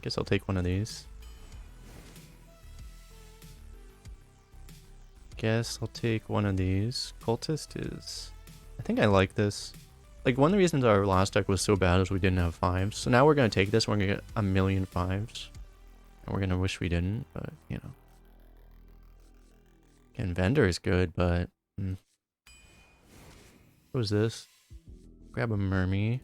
Guess I'll take one of these. Guess I'll take one of these. Cultist is... I think I like this. Like, one of the reasons our last deck was so bad is we didn't have 5s. So now we're going to take this, we're going to get a million 5s. And we're going to wish we didn't, but, you know. Again, Vendor is good, but... What was this? Grab a Mermy.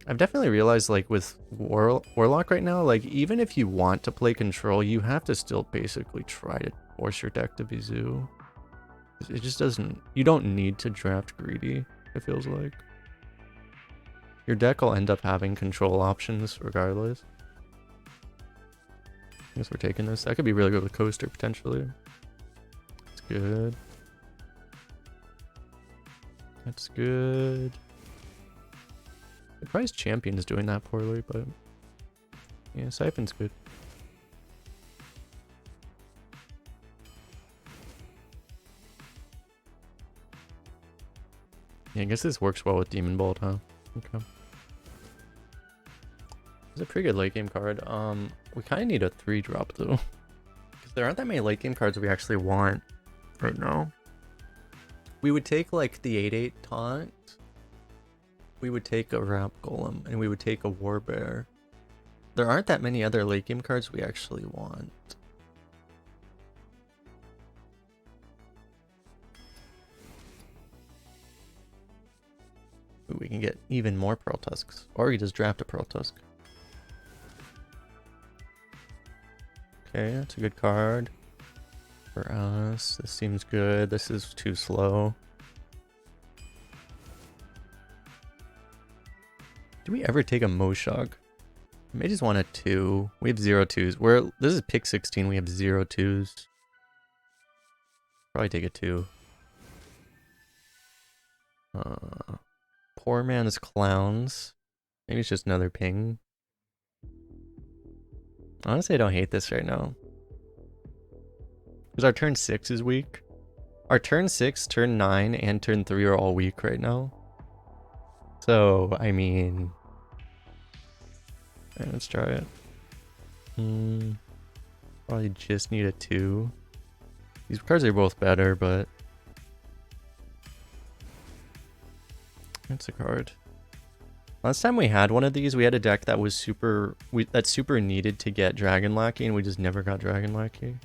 I've definitely realized, like, with Warlock right now, like, even if you want to play control, you have to still basically try to force your deck to be zoo. It just doesn't... You don't need to draft greedy, it feels like. Your deck will end up having control options regardless. I guess we're taking this. That could be really good with Coaster, potentially. That's good. That's good. The prize champion is doing that poorly, but yeah, Siphon's good. Yeah, I guess this works well with Demon Bolt, huh? Okay. It's a pretty good late game card. We kind of need a 3-drop though, because there aren't that many late game cards we actually want right now. We would take like the 8/8 taunt. We would take a Wrap Golem, and we would take a Warbear. There aren't that many other late game cards we actually want. Ooh, we can get even more Pearl Tusks, or we just draft a Pearl Tusk. Okay, that's a good card for us. This seems good. This is too slow. Do we ever take a Moshog? I may just want a 2. We have 0 2s. This is pick 16. We have 0 2s. Probably take a 2. Poor man's clowns. Maybe it's just another ping. Honestly, I don't hate this right now. Because our turn 6 is weak. Our turn 6, turn 9, and turn 3 are all weak right now. So, I mean... Alright, let's try it. Probably just need a 2. These cards are both better, but... That's a card. Last time we had one of these, we had a deck that was super needed to get Dragon Lackey, and we just never got Dragon Lackey.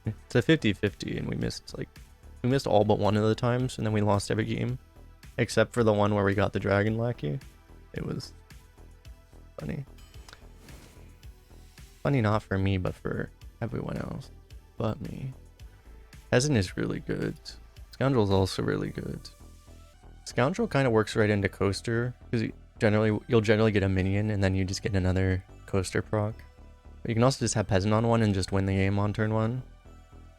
It's a 50-50, and we missed all but one of the times, and then we lost every game. Except for the one where we got the Dragon Lackey. It was funny. Funny not for me, but for everyone else. But me. Peasant is really good. Scoundrel is also really good. Scoundrel kind of works right into Coaster, because you'll generally get a minion, and then you just get another Coaster proc. But you can also just have Peasant on one and just win the game on turn 1.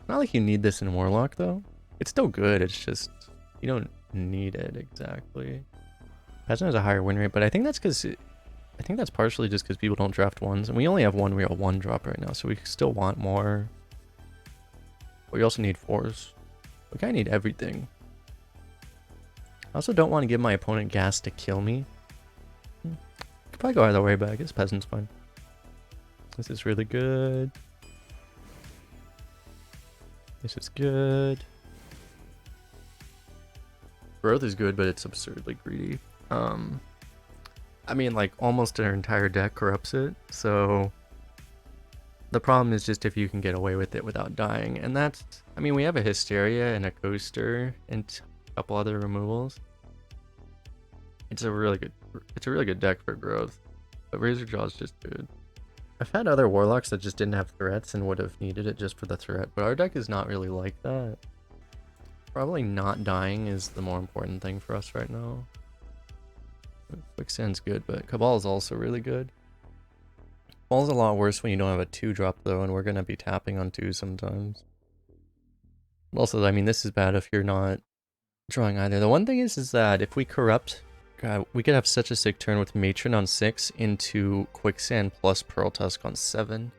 Not like you need this in Warlock, though. It's still good, it's just... You don't need it exactly. Peasant has a higher win rate, but I think that's because... I think that's partially just because people don't draft 1s, and we only have one real 1-drop right now, so we still want more. But we also need 4s. We kind of need everything. I also don't want to give my opponent gas to kill me. Could probably go either way, but I guess Peasant's fine. This is really good. This is good. Growth is good, but it's absurdly greedy. I mean, like, almost our entire deck corrupts it, so... The problem is just if you can get away with it without dying, and that's... I mean, we have a Hysteria and a Coaster and a couple other removals. It's a really good deck for growth, but Razorjaw is just good. I've had other Warlocks that just didn't have threats and would have needed it just for the threat, but our deck is not really like that. Probably not dying is the more important thing for us right now. Quicksand's good, but Cabal is also really good. Cabal's a lot worse when you don't have a 2-drop though, and we're going to be tapping on 2 sometimes. Also, I mean, this is bad if you're not drawing either. The one thing is that if we corrupt, God, we could have such a sick turn with Matron on 6 into Quicksand plus Pearl Tusk on 7.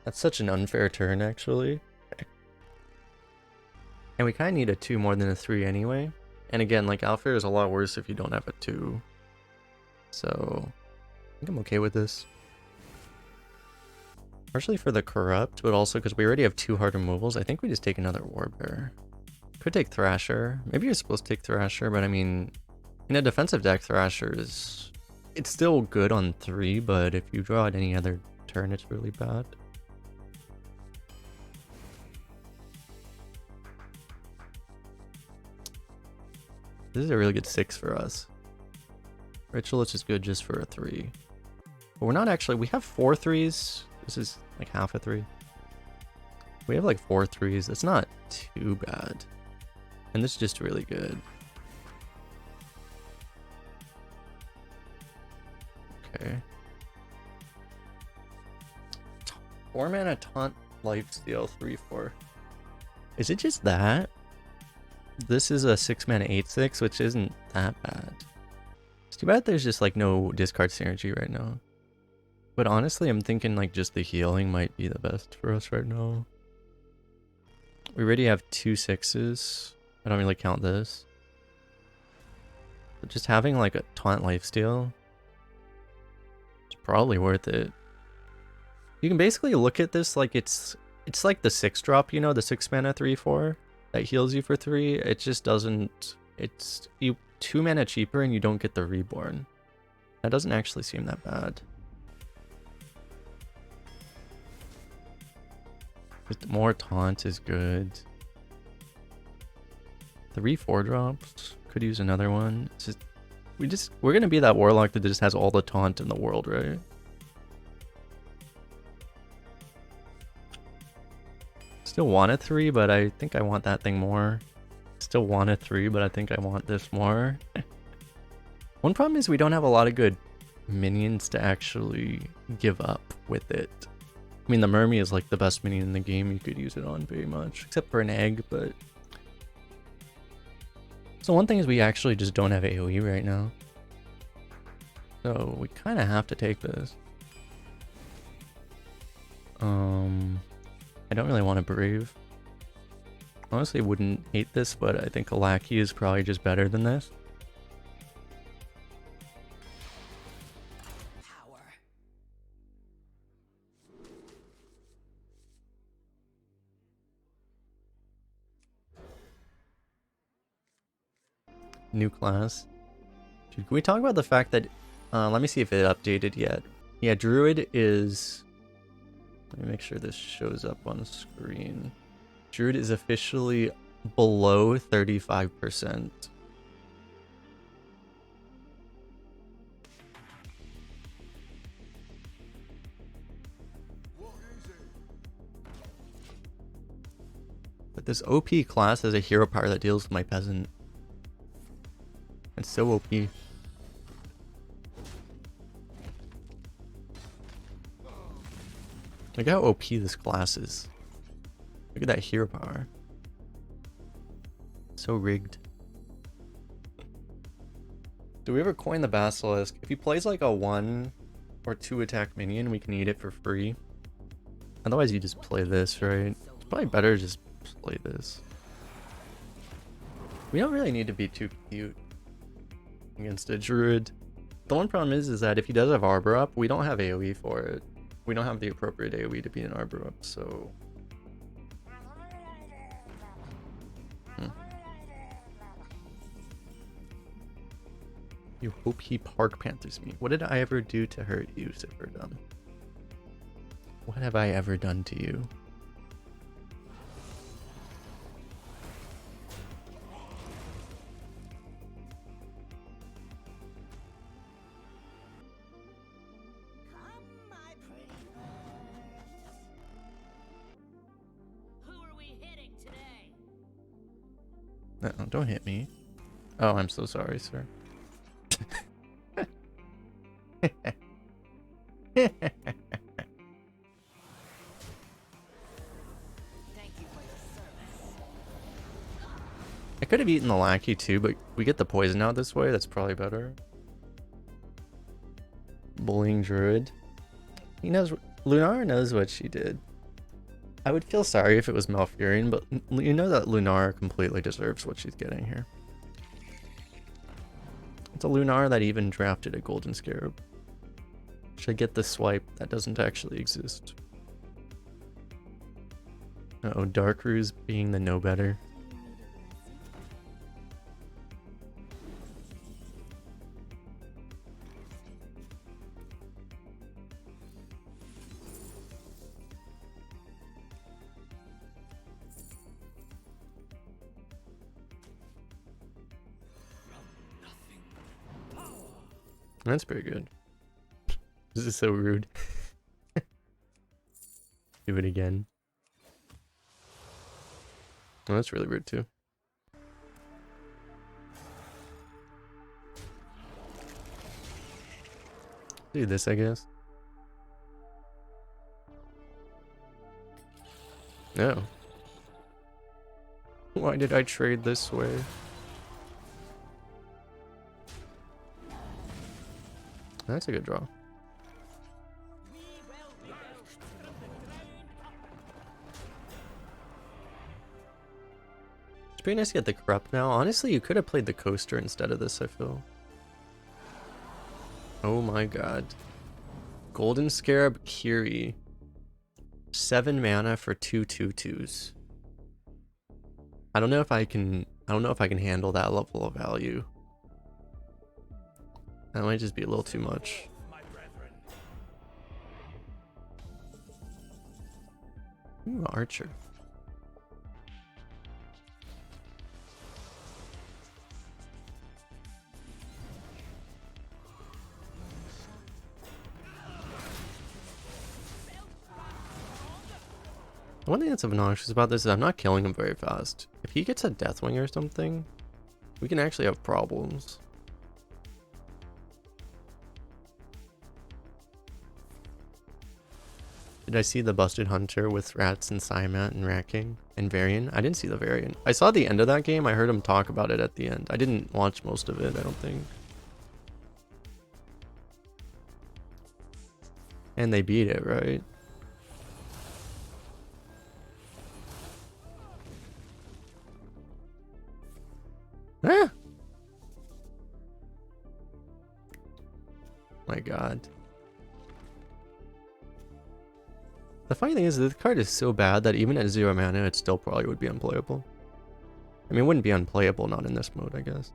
That's such an unfair turn, actually. And we kind of need a 2 more than a 3 anyway. And again, like Alpha is a lot worse if you don't have a 2. So I think I'm okay with this. Partially for the Corrupt, but also because we already have 2 hard removals. I think we just take another Warbear. Could take Thrasher. Maybe you're supposed to take Thrasher, but I mean, in a defensive deck, Thrasher is... It's still good on 3, but if you draw it any other turn, it's really bad. This is a really good 6 for us. Ritualist is good just for a 3. But we're not actually... We have 4 3s. This is like half a 3. We have like 4 3s. That's not too bad. And this is just really good. Okay. 4 mana taunt lifesteal 3/4. Is it just that? This is a 6 mana 8/6, which isn't that bad. It's too bad there's just like no discard synergy right now. But honestly, I'm thinking like just the healing might be the best for us right now. We already have 2 6s. I don't really count this. But just having like a taunt lifesteal, it's probably worth it. You can basically look at this like it's like the 6-drop, you know, the 6 mana 3/4 that heals you for 3. It just doesn't... It's you 2 mana cheaper and you don't get the reborn. That doesn't actually seem that bad. Just more taunt is good. 3 4-drops. Could use another one. It's just we're gonna be that warlock that just has all the taunt in the world, right? Still want a 3, but I think I want that thing more. Still want a 3, but I think I want this more. One problem is we don't have a lot of good minions to actually give up with it. I mean, the Mermy is like the best minion in the game you could use it on very much, except for an egg, but... So one thing is we actually just don't have AoE right now. So we kind of have to take this. I don't really want to Brave. Honestly, wouldn't hate this, but I think a Lackey is probably just better than this. New class. Dude, can we talk about the fact that... let me see if it updated yet. Yeah, Druid is... Let me make sure this shows up on the screen. Druid is officially below 35%. But this OP class has a hero power that deals with my peasant. It's so OP. Look how OP this class is. Look at that hero power. So rigged. Do we ever coin the Basilisk? If he plays like a 1 or 2 attack minion, we can eat it for free. Otherwise you just play this, right? It's probably better to just play this. We don't really need to be too cute against a Druid. The one problem is that if he does have Arbor up, we don't have AoE for it. We don't have the appropriate AoE to be an Arbor up, so... You hope he Park Panthers me. What did I ever do to hurt you, Zipperdum? What have I ever done to you? Uh-oh, don't hit me. Oh, I'm so sorry, sir. I could have eaten the Lackey too, but we get the poison out this way. That's probably better. Bullying Druid. He knows. Lunar knows what she did. I would feel sorry if it was Malfurion, but you know that Lunar completely deserves what she's getting here. It's a Lunar that even drafted a Golden Scarab. Should get the swipe that doesn't actually exist. Uh-oh, Dark Ruse being the no better. That's pretty good. This is so rude. Do it again. Oh, that's really rude too. Do this, I guess. No. Why did I trade this way? That's a good draw. It's pretty nice to get the corrupt now. Honestly, you could have played the coaster instead of this, I feel. Oh my god. Golden Scarab Kiri. 7 mana for 2/2/2s. I don't know if I can handle that level of value. That might just be a little too much. Ooh, Archer. One thing that's obnoxious about this is I'm not killing him very fast. If he gets a Deathwing or something, we can actually have problems. Did I see the Busted Hunter with Rats and Cymat and Rat King and Varian? I didn't see the Varian. I saw the end of that game. I heard him talk about it at the end. I didn't watch most of it, I don't think. And they beat it, right? Ah! My god. The funny thing is this card is so bad that even at 0 mana it still probably would be unplayable. I mean, it wouldn't be unplayable not in this mode, I guess.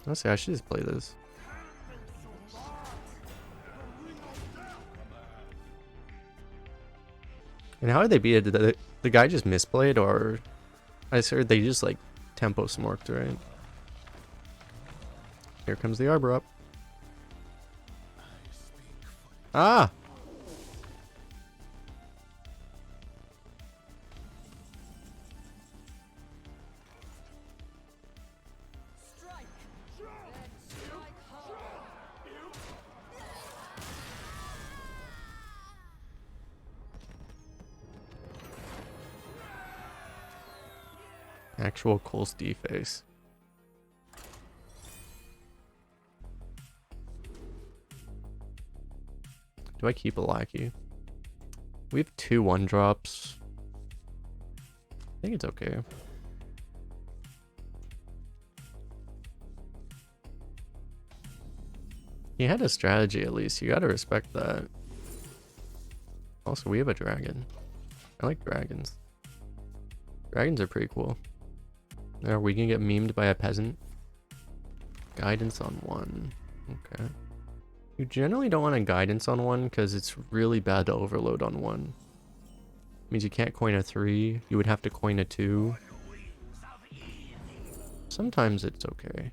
Honestly, I should just play this. And how did they beat it? Did the guy just misplayed, or I heard they just like tempo smorked, right? Here comes the Arbor up. Ah! Actual kolst face. Do I keep a lackey? We have 2 1-drops. I think it's okay. He had a strategy at least. You gotta respect that. Also, we have a dragon. I like dragons. Dragons are pretty cool. Are we gonna get memed by a peasant? Guidance on 1. Okay. You generally don't want a guidance on 1 because it's really bad to overload on 1. Means you can't coin a 3. You would have to coin a 2. Sometimes it's okay.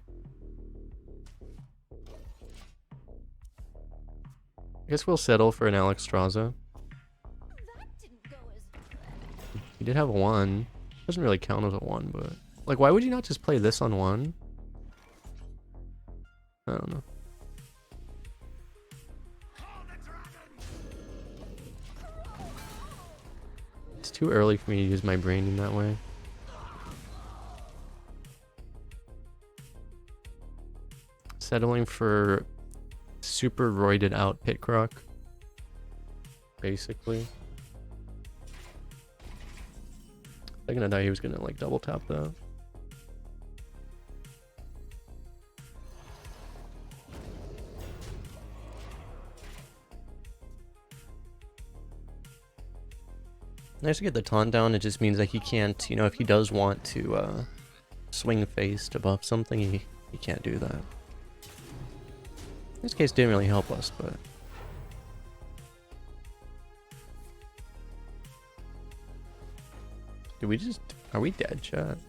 I guess we'll settle for an Alexstrasza. He did have a 1. Doesn't really count as a 1, but... Like, why would you not just play this on 1? I don't know. It's too early for me to use my brain in that way. Settling for super roided out Pitcroc. Basically. I'm gonna die he was gonna like double tap that. Nice to get the taunt down. It just means that he can't, you know, if he does want to swing face to buff something, he can't do that. This case didn't really help us, but... Did we just... Are we dead, chat?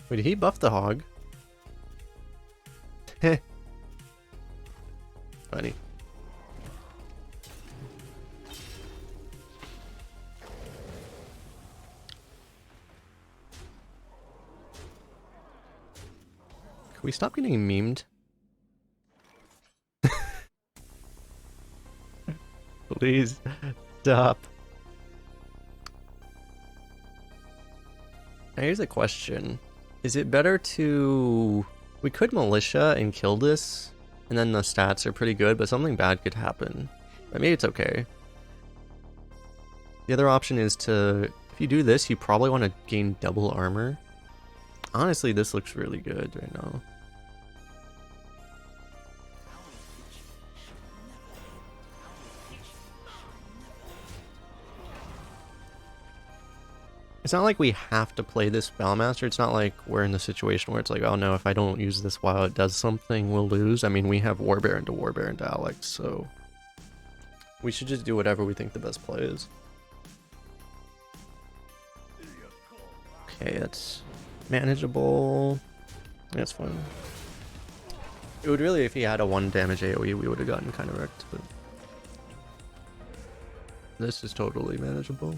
Wait, did he buff the hog? Heh. Funny. Can we stop getting memed? Please stop. Now here's a question. Is it better to... We could militia and kill this, and then the stats are pretty good, but something bad could happen. But maybe it's okay. The other option is to... If you do this, you probably want to gain double armor. Honestly, this looks really good right now. It's not like we have to play this Battlemaster. It's not like we're in the situation where it's like, oh no, if I don't use this while it does something, we'll lose. I mean, we have Warbaron to Alex, so we should just do whatever we think the best play is. Okay, that's manageable. That's fine. It would really, if he had a 1 damage AoE, we would have gotten kind of wrecked, but this is totally manageable.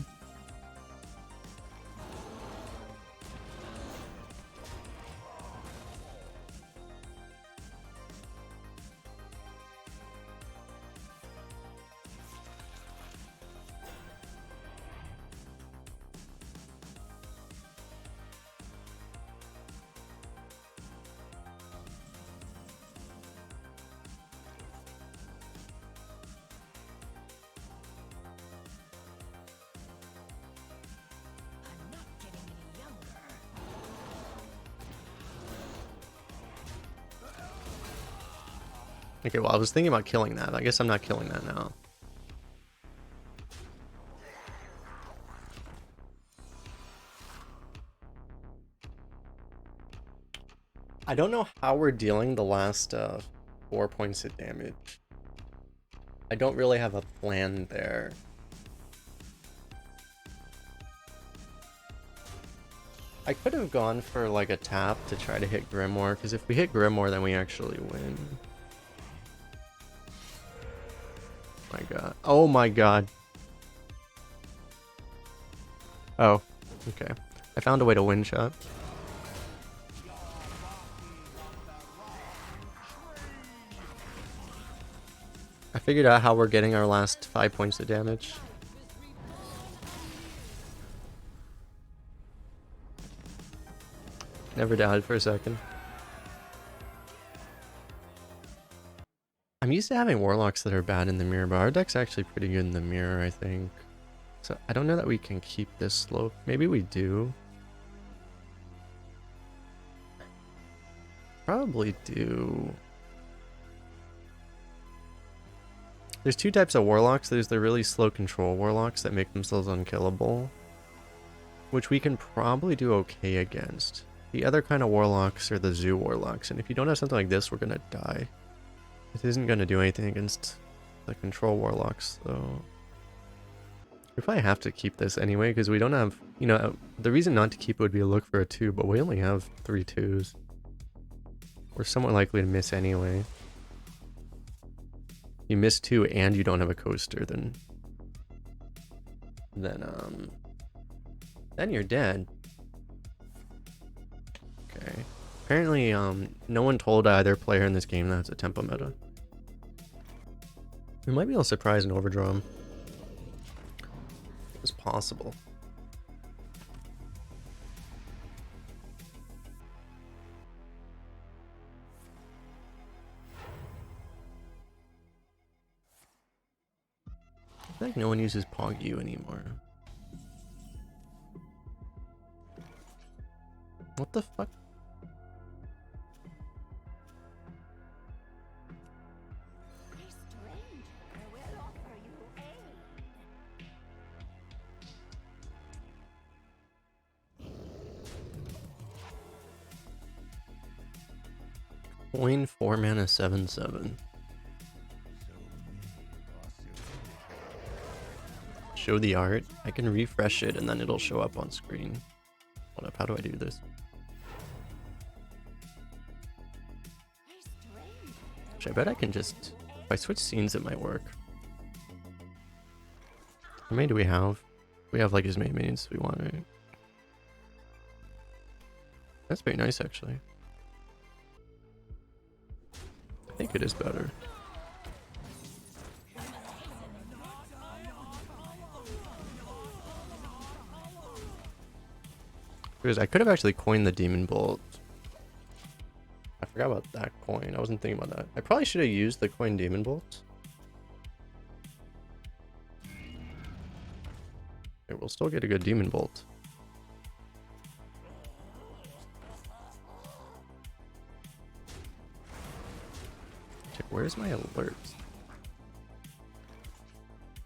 Okay, well, I was thinking about killing that. I guess I'm not killing that now. I don't know how we're dealing the last 4 points of damage. I don't really have a plan there. I could have gone for like a tap to try to hit Grimoire, because if we hit Grimoire, then we actually win. My god. Oh my god. Oh, okay. I found a way to win shot. I figured out how we're getting our last 5 points of damage. Never doubted for a second. I'm used to having warlocks that are bad in the mirror, but our deck's actually pretty good in the mirror, I think. So I don't know that we can keep this slope. Maybe we do. Probably do. There's two types of warlocks. There's the really slow control warlocks that make themselves unkillable, which we can probably do okay against. The other kind of warlocks are the zoo warlocks, and if you don't have something like this, we're gonna die. It isn't gonna do anything against the control warlocks, though. We probably have to keep this anyway, because we don't have, you know, the reason not to keep it would be to look for a 2, but we only have 3 2s. We're somewhat likely to miss anyway. You miss 2 and you don't have a coaster, then you're dead. Okay. Apparently, no one told either player in this game that it's a tempo meta. We might be able to surprise and overdraw him. It's possible. I feel like no one uses Poggy anymore. What the fuck? Coin 4 mana 7/7. Show the art. I can refresh it and then it'll show up on screen. Hold up, how do I do this? Actually, I bet I can just... If I switch scenes, it might work. How many do we have? We have like as many mains as we want, right? That's very nice, actually. I think it is better. Because I could have actually coined the Demon Bolt. I forgot about that coin. I wasn't thinking about that. I probably should have used the coin Demon Bolt. Okay, we'll still get a good Demon Bolt. Check, where's my alerts?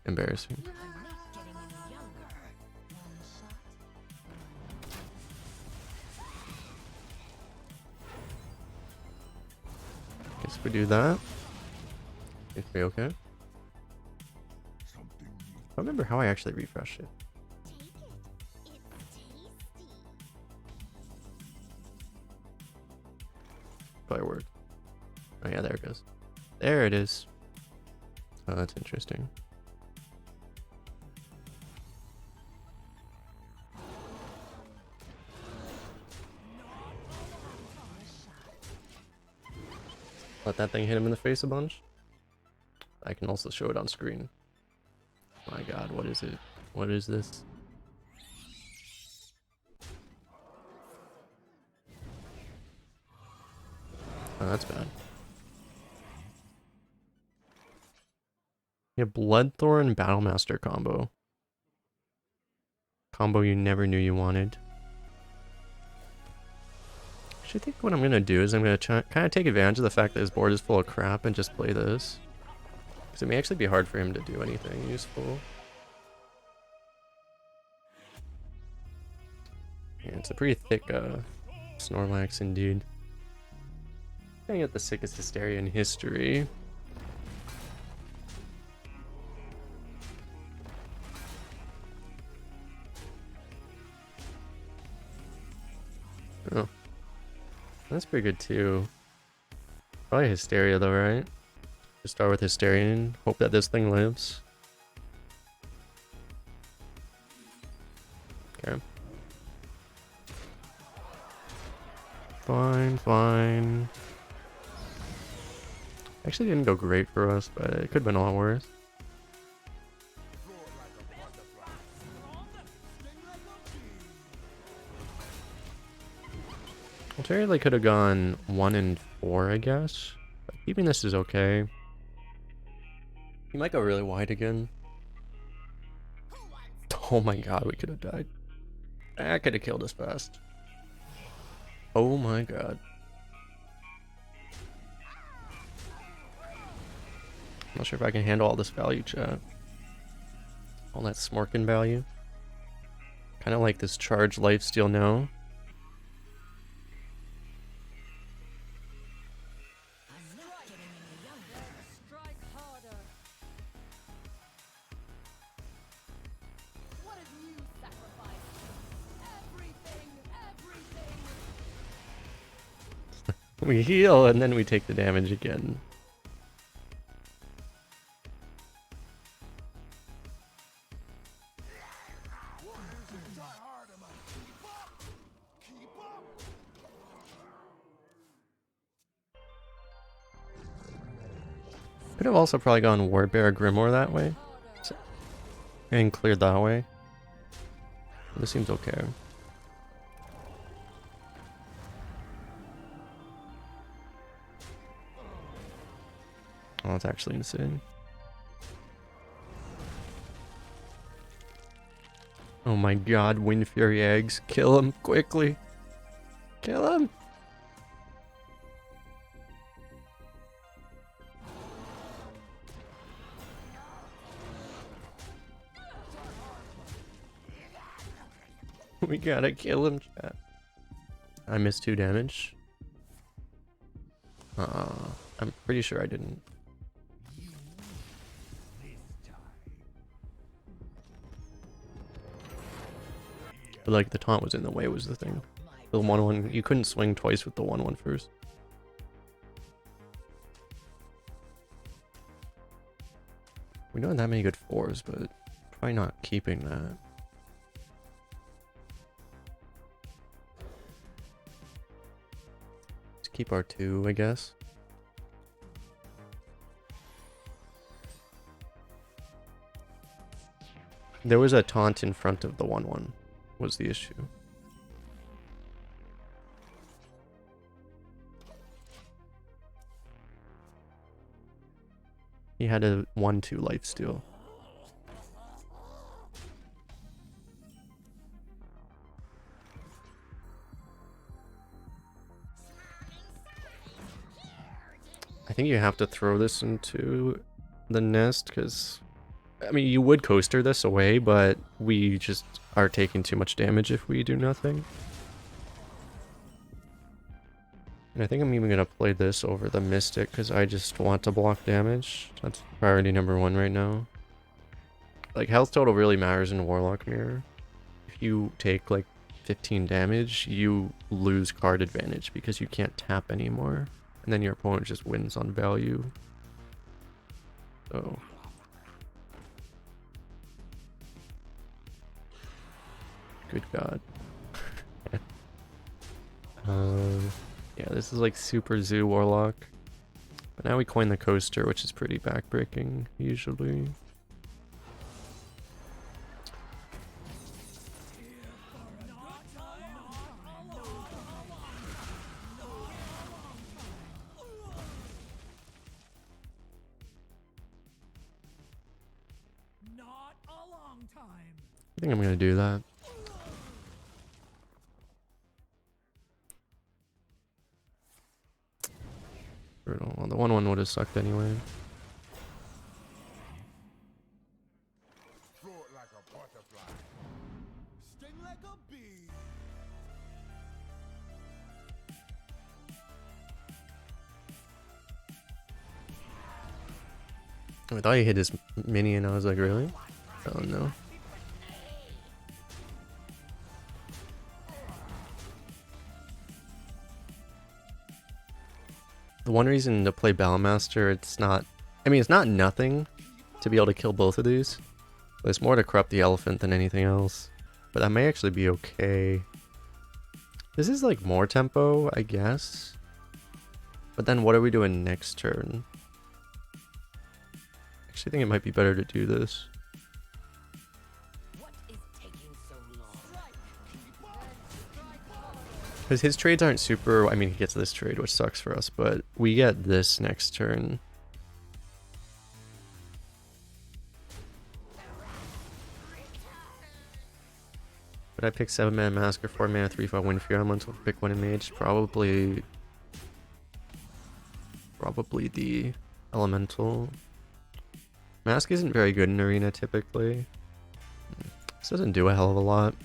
Embarrassing. Guess we do that. It's be okay. I don't remember how I actually refreshed it. Probably worked. Oh yeah, there it goes. There it is. Oh, that's interesting. Let that thing hit him in the face a bunch. I can also show it on screen. My god, what is it? What is this? Oh, that's bad. You have Bloodthorn Battlemaster combo. Combo you never knew you wanted. Actually, I think what I'm gonna do is I'm gonna kind of take advantage of the fact that his board is full of crap and just play this. Because it may actually be hard for him to do anything useful. Yeah, it's a pretty thick Snorlax indeed. Gonna get the sickest Hysteria in history. Oh. That's pretty good too. Probably Hysteria though, right? Just start with Hysterian. Hope that this thing lives. Okay. Fine, fine. Actually didn't go great for us, but it could have been a lot worse. Alternatively could have gone 1 and 4, I guess. But keeping this is okay. He might go really wide again. Oh my god, we could have died. That could have killed us fast. Oh my god. Not sure if I can handle all this value, chat. All that smorkin value. Kind of like this charged lifesteal now. We heal and then we take the damage again. Could have also probably gone Warbear Grimoire that way. And cleared that way. This seems okay. Oh, that's actually insane. Oh my god, Wind Fury eggs. Kill him quickly. Kill him. We gotta kill him, chat. I missed 2 damage. I'm pretty sure I didn't. But like the taunt was in the way was the thing. The 1-1, you couldn't swing twice with the 1-1 first. We don't have that many good 4s, but probably not keeping that. Let's keep our 2, I guess. There was a taunt in front of the 1-1 was the issue. He had a 1-2 lifesteal. I think you have to throw this into the nest because, I mean, you would coaster this away, but we just are taking too much damage if we do nothing. And I think I'm even going to play this over the Mystic because I just want to block damage. That's priority number 1 right now. Like, health total really matters in Warlock Mirror. If you take, like, 15 damage, you lose card advantage because you can't tap anymore. And then your opponent just wins on value. So... good god. Yeah, this is like super Zoo Warlock. But now we coin the coaster, which is pretty backbreaking, usually. I think I'm gonna do that. Brutal. Well, the 1-1 would have sucked anyway. I thought he hit his minion. I was like, really? Oh no. The one reason to play Battlemaster, it's not... I mean, it's not nothing to be able to kill both of these. But it's more to corrupt the elephant than anything else. But that may actually be okay. This is like more tempo, I guess. But then what are we doing next turn? I actually think it might be better to do this. Because his trades aren't super... I mean, he gets this trade, which sucks for us, but we get this next turn. But I pick 7-mana Mask or 4-mana 3/5 Wind Fury Elemental to pick one in Mage. Probably the Elemental. Mask isn't very good in Arena, typically. This doesn't do a hell of a lot.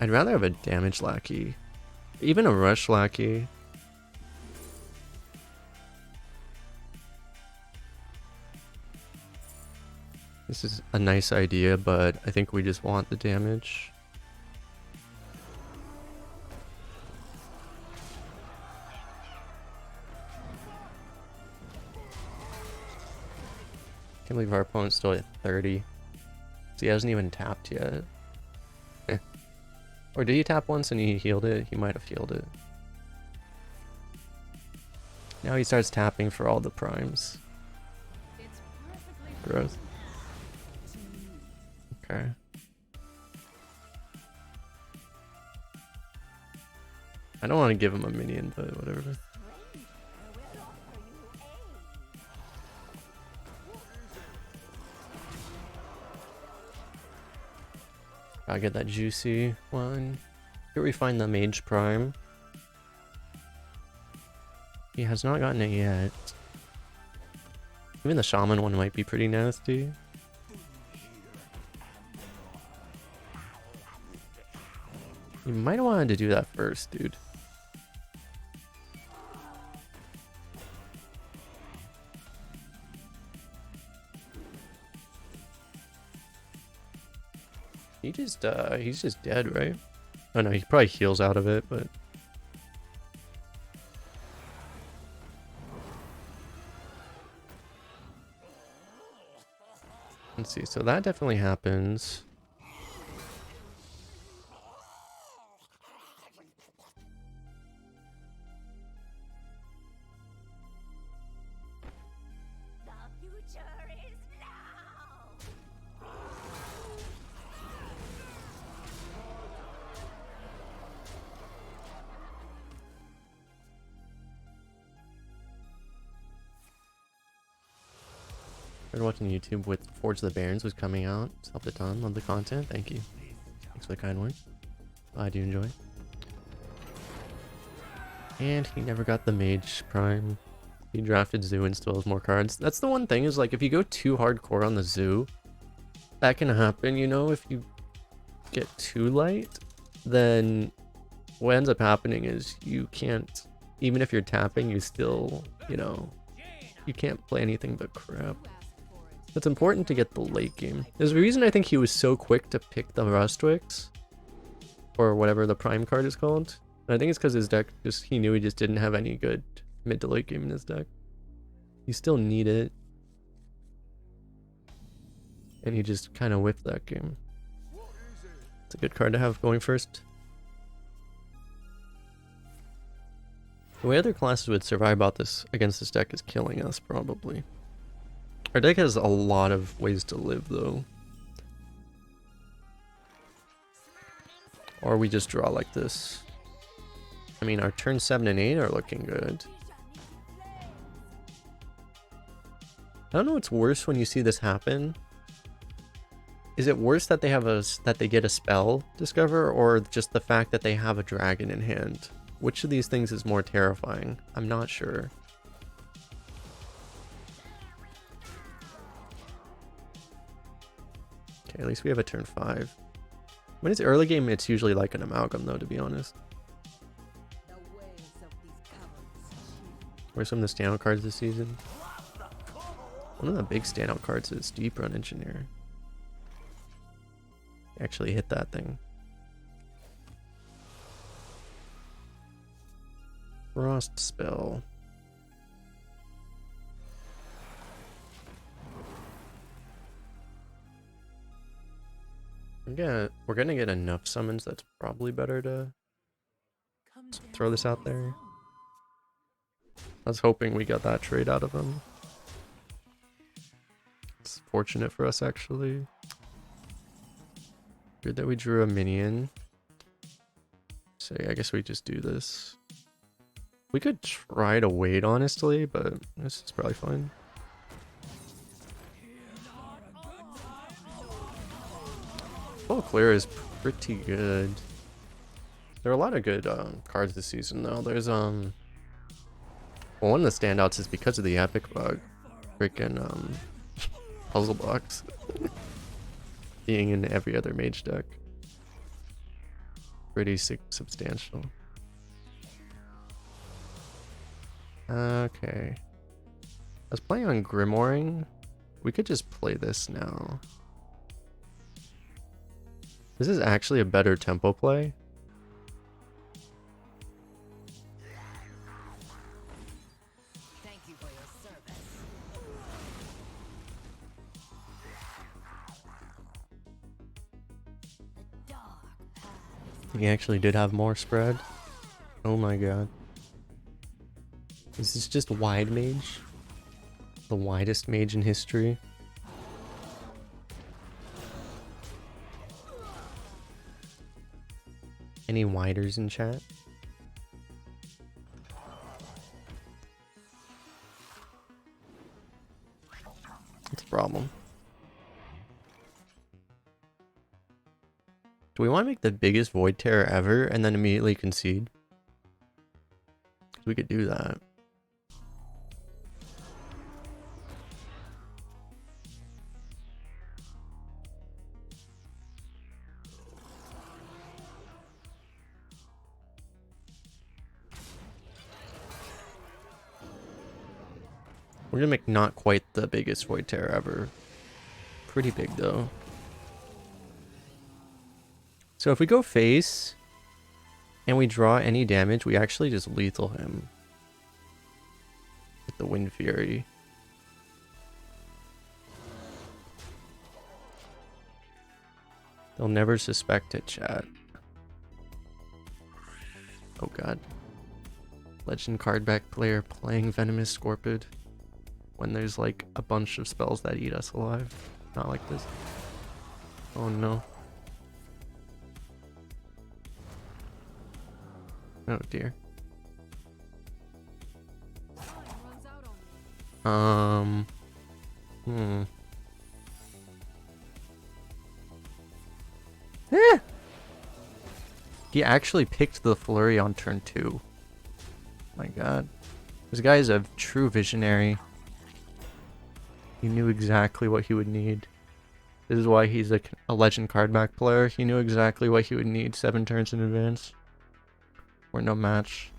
I'd rather have a Damage Lackey. Even a Rush Lackey. This is a nice idea, but I think we just want the damage. Can't believe our opponent's still at 30. So he hasn't even tapped yet. Or did he tap once and he healed it? He might have healed it. Now he starts tapping for all the primes. Gross. Okay. I don't want to give him a minion, but whatever. Gotta get that juicy one. Here we find the Mage Prime. He has not gotten it yet. Even the Shaman one might be pretty nasty. You might have wanted to do that first, dude. He's just dead, right? Oh no, he probably heals out of it, but... Let's see, so that definitely happens. Started watching YouTube with Forge the Barons was coming out. It's helped a ton. Love the content. Thank you. Thanks for the kind words. I do enjoy. And he never got the Mage Prime. He drafted Zoo and still has more cards. That's the one thing is like if you go too hardcore on the Zoo, that can happen, you know, if you get too light, then what ends up happening is you can't, even if you're tapping, you still, you know, you can't play anything but crap. It's important to get the late game. There's a reason I think he was so quick to pick the Rustwicks, or whatever the Prime card is called. And I think it's because his deck just, he knew he just didn't have any good mid to late game in his deck. You still need it. And he just kind of whiffed that game. It's a good card to have going first. The way other classes would survive against this deck is killing us, probably. Our deck has a lot of ways to live, though. Or we just draw like this. I mean, our turn 7 and 8 are looking good. I don't know what's worse when you see this happen. Is it worse that they have that they get a spell discover, or just the fact that they have a dragon in hand? Which of these things is more terrifying? I'm not sure. Okay, at least we have a turn 5. When it's early game, it's usually like an amalgam, though, to be honest. What are some of the standout cards this season? One of the big standout cards is Deep Run Engineer. Actually hit that thing. Frost Spell. We're gonna get enough summons that's probably better to throw this out there. I was hoping we got that trade out of him. It's fortunate for us, actually. Good that we drew a minion. So yeah, I guess we just do this. We could try to wait, honestly, but this is probably fine. Full clear is pretty good. There are a lot of good cards this season, though. There's well, one of the standouts is because of the epic bug, freaking puzzle box being in every other mage deck. Pretty substantial. Okay. I was playing on Grimoire. We could just play this now. This is actually a better tempo play. Thank you for your service. The dark has He actually did have more spread. Oh my god. Is this just wide mage? The widest mage in history? Any widers in chat? What's the problem? Do we want to make the biggest Void Terror ever and then immediately concede? 'Cause we could do that. We're gonna make not quite the biggest Void Terror ever. Pretty big though. So if we go face and we draw any damage, we actually just lethal him with the Wind Fury. They'll never suspect it, chat. Oh god. Legend card back player playing Venomous Scorpid when there's like a bunch of spells that eat us alive. Not like this. Oh no. Oh dear. Eh! He actually picked the flurry on turn 2. My god. This guy is a true visionary. He knew exactly what he would need. This is why he's a legend card back player. He knew exactly what he would need 7 turns in advance. We're no match.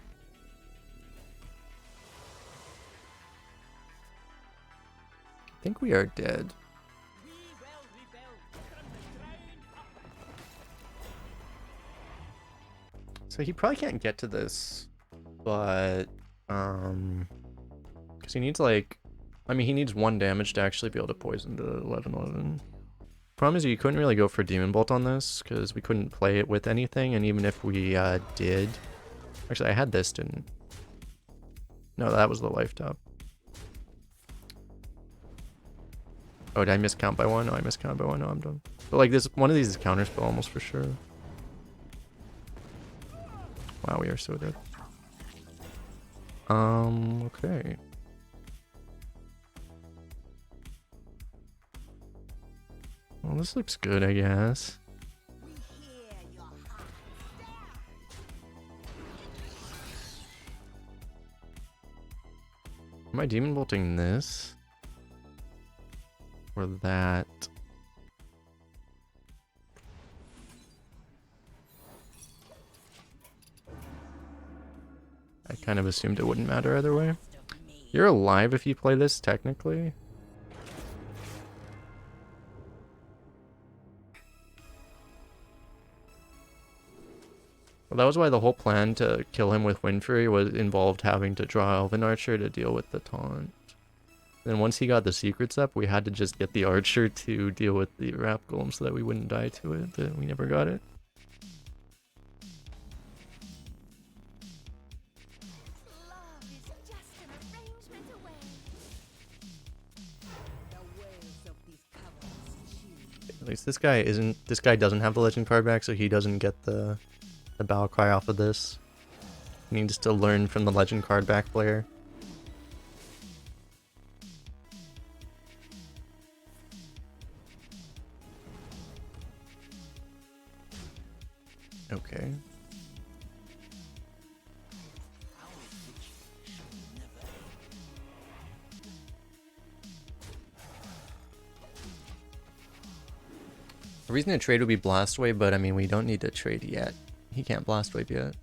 I think we are dead. So he probably can't get to this, but because he needs like, I mean, he needs 1 damage to actually be able to poison the 11/11. Problem is you couldn't really go for Demon Bolt on this because we couldn't play it with anything, and even if we did, actually I had this, didn't? No, that was the life top. Oh, did I miscount by 1? No, I miscount by 1. No, I'm done. But like this, one of these is counterspell almost for sure. Wow, we are so dead. Okay. Well, this looks good, I guess. Am I demon bolting this? Or that? I kind of assumed it wouldn't matter either way. You're alive if you play this, technically. Well, that was why the whole plan to kill him with Wind Fury was involved having to draw Elven Archer to deal with the taunt. Then once he got the secrets up, we had to just get the Archer to deal with the Wrap Golem so that we wouldn't die to it, but we never got it. At least this guy doesn't have the legend card back, so he doesn't get the battle cry off of this. He needs to learn from the legend card back player. Okay. The reason to trade would be Blast Wave, but I mean, we don't need to trade yet. He can't Blast Wave yet.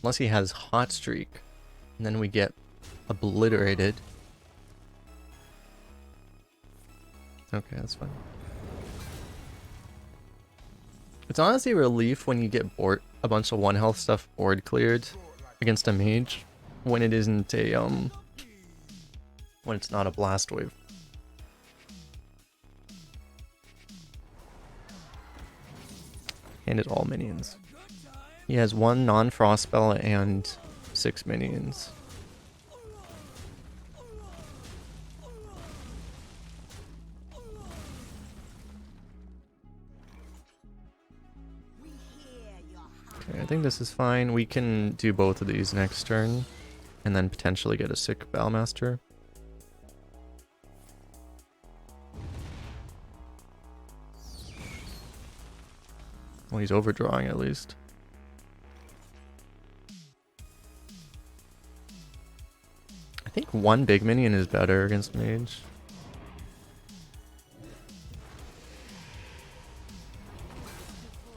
Unless he has Hot Streak. And then we get obliterated. Okay, that's fine. It's honestly a relief when you get a bunch of 1 health stuff board cleared against a mage. When it isn't a, when it's not a Blast Wave. And it's all minions. He has 1 non-frost spell and 6 minions. Okay, I think this is fine. We can do both of these next turn, and then potentially get a sick Battlemaster. Well, he's overdrawing at least. I think one big minion is better against mage.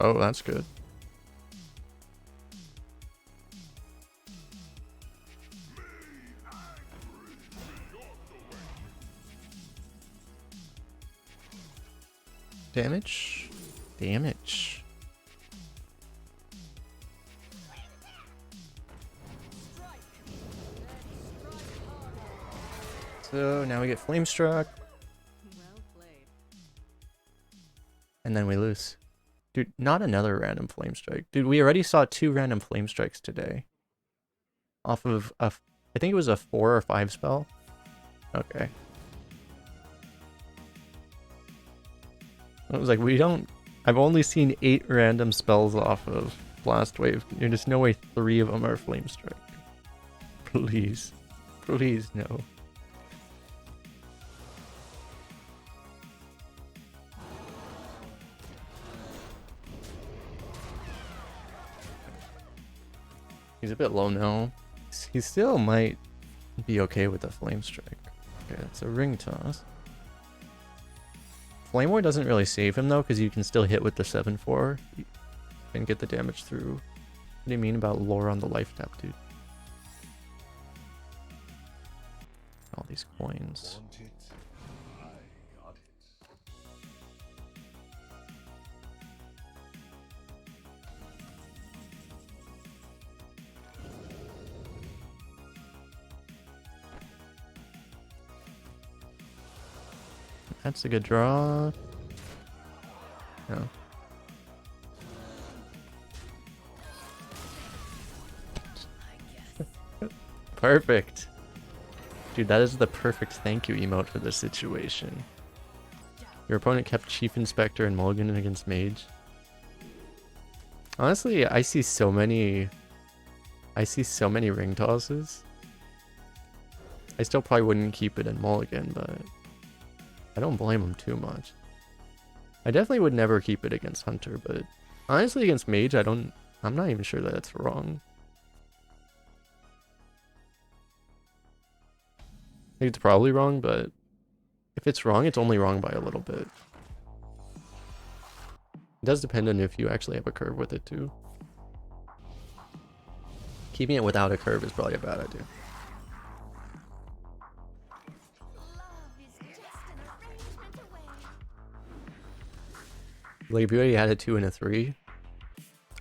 Oh, that's good. Damage? Damage. So now we get flame struck. Well played. And then we lose. Dude, not another random flame strike. Dude, we already saw 2 random flame strikes today. Off of a, I think it was a 4 or 5 spell. Okay. I was like, we don't... I've only seen 8 random spells off of Blast Wave. There's no way 3 of them are flame strike. Please. Please, no. He's a bit low now. He still might be okay with the flame strike. Okay, it's a ring toss. Flame War doesn't really save him though, because you can still hit with the 7/4 and get the damage through. What do you mean about lore on the life tap, dude? All these coins. That's a good draw. No. Perfect. Dude, that is the perfect thank you emote for this situation. Your opponent kept Chief Inspector and Mulligan against Mage. Honestly, I see so many ring tosses. I still probably wouldn't keep it in Mulligan, but I don't blame him too much. I definitely would never keep it against Hunter, but honestly against Mage, I'm not even sure that it's wrong. I think it's probably wrong, but if it's wrong, it's only wrong by a little bit. It does depend on if you actually have a curve with it too. Keeping it without a curve is probably a bad idea. Like if you already had a 2 and a 3.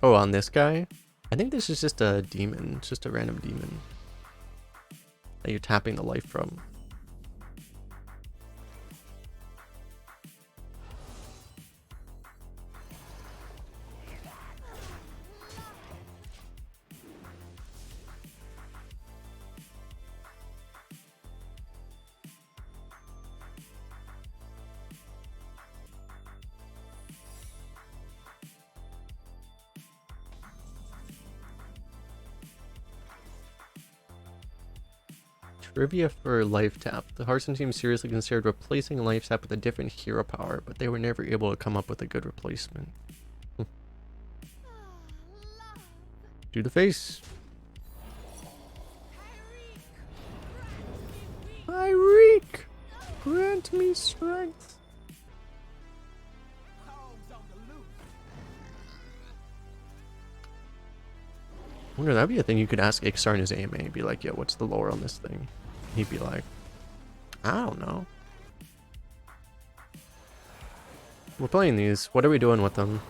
Oh, on this guy? I think this is just a demon. It's just a random demon that you're tapping the life from. Trivia for Life Tap. The Hearthstone team seriously considered replacing Life Tap with a different hero power, but they were never able to come up with a good replacement. Do the face. Hir'eek, grant me strength. I wonder, that'd be a thing you could ask Ixar in his AMA. Be like, yo, what's the lore on this thing? He'd be like, I don't know. We're playing these. What are we doing with them?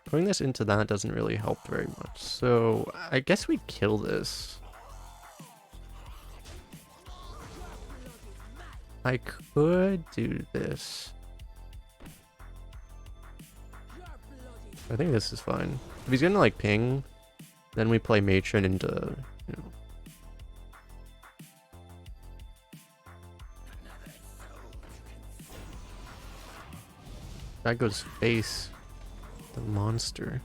Putting this into that doesn't really help very much. So I guess we kill this. I could do this. I think this is fine. If he's gonna like ping, then we play Matron into, you know. That goes face. The monster.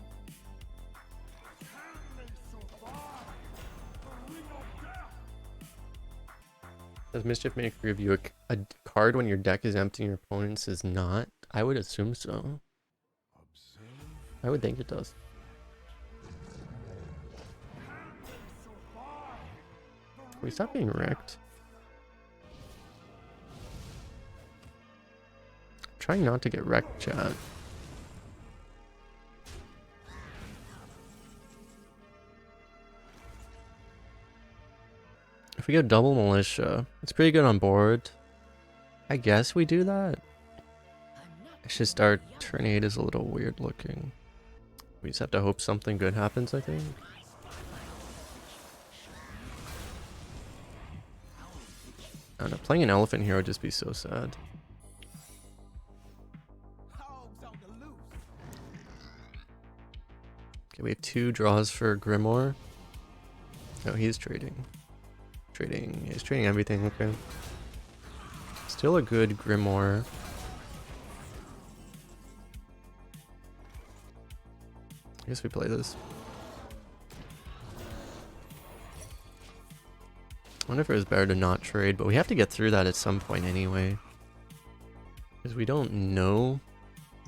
Does Mischief make review a card when your deck is empty and your opponent's is not? I would assume so. I would think it does. Can we stop being wrecked? I'm trying not to get wrecked, chat. If we go double militia, it's pretty good on board. I guess we do that. It's just our turn 8 is a little weird looking. We just have to hope something good happens, I think. I don't know, playing an elephant here would just be so sad. Okay, we have 2 draws for Grimoire. Oh, he's trading. He's trading everything, okay. Still a good Grimoire. I guess we play this. I wonder if it was better to not trade, but we have to get through that at some point anyway. Because we don't know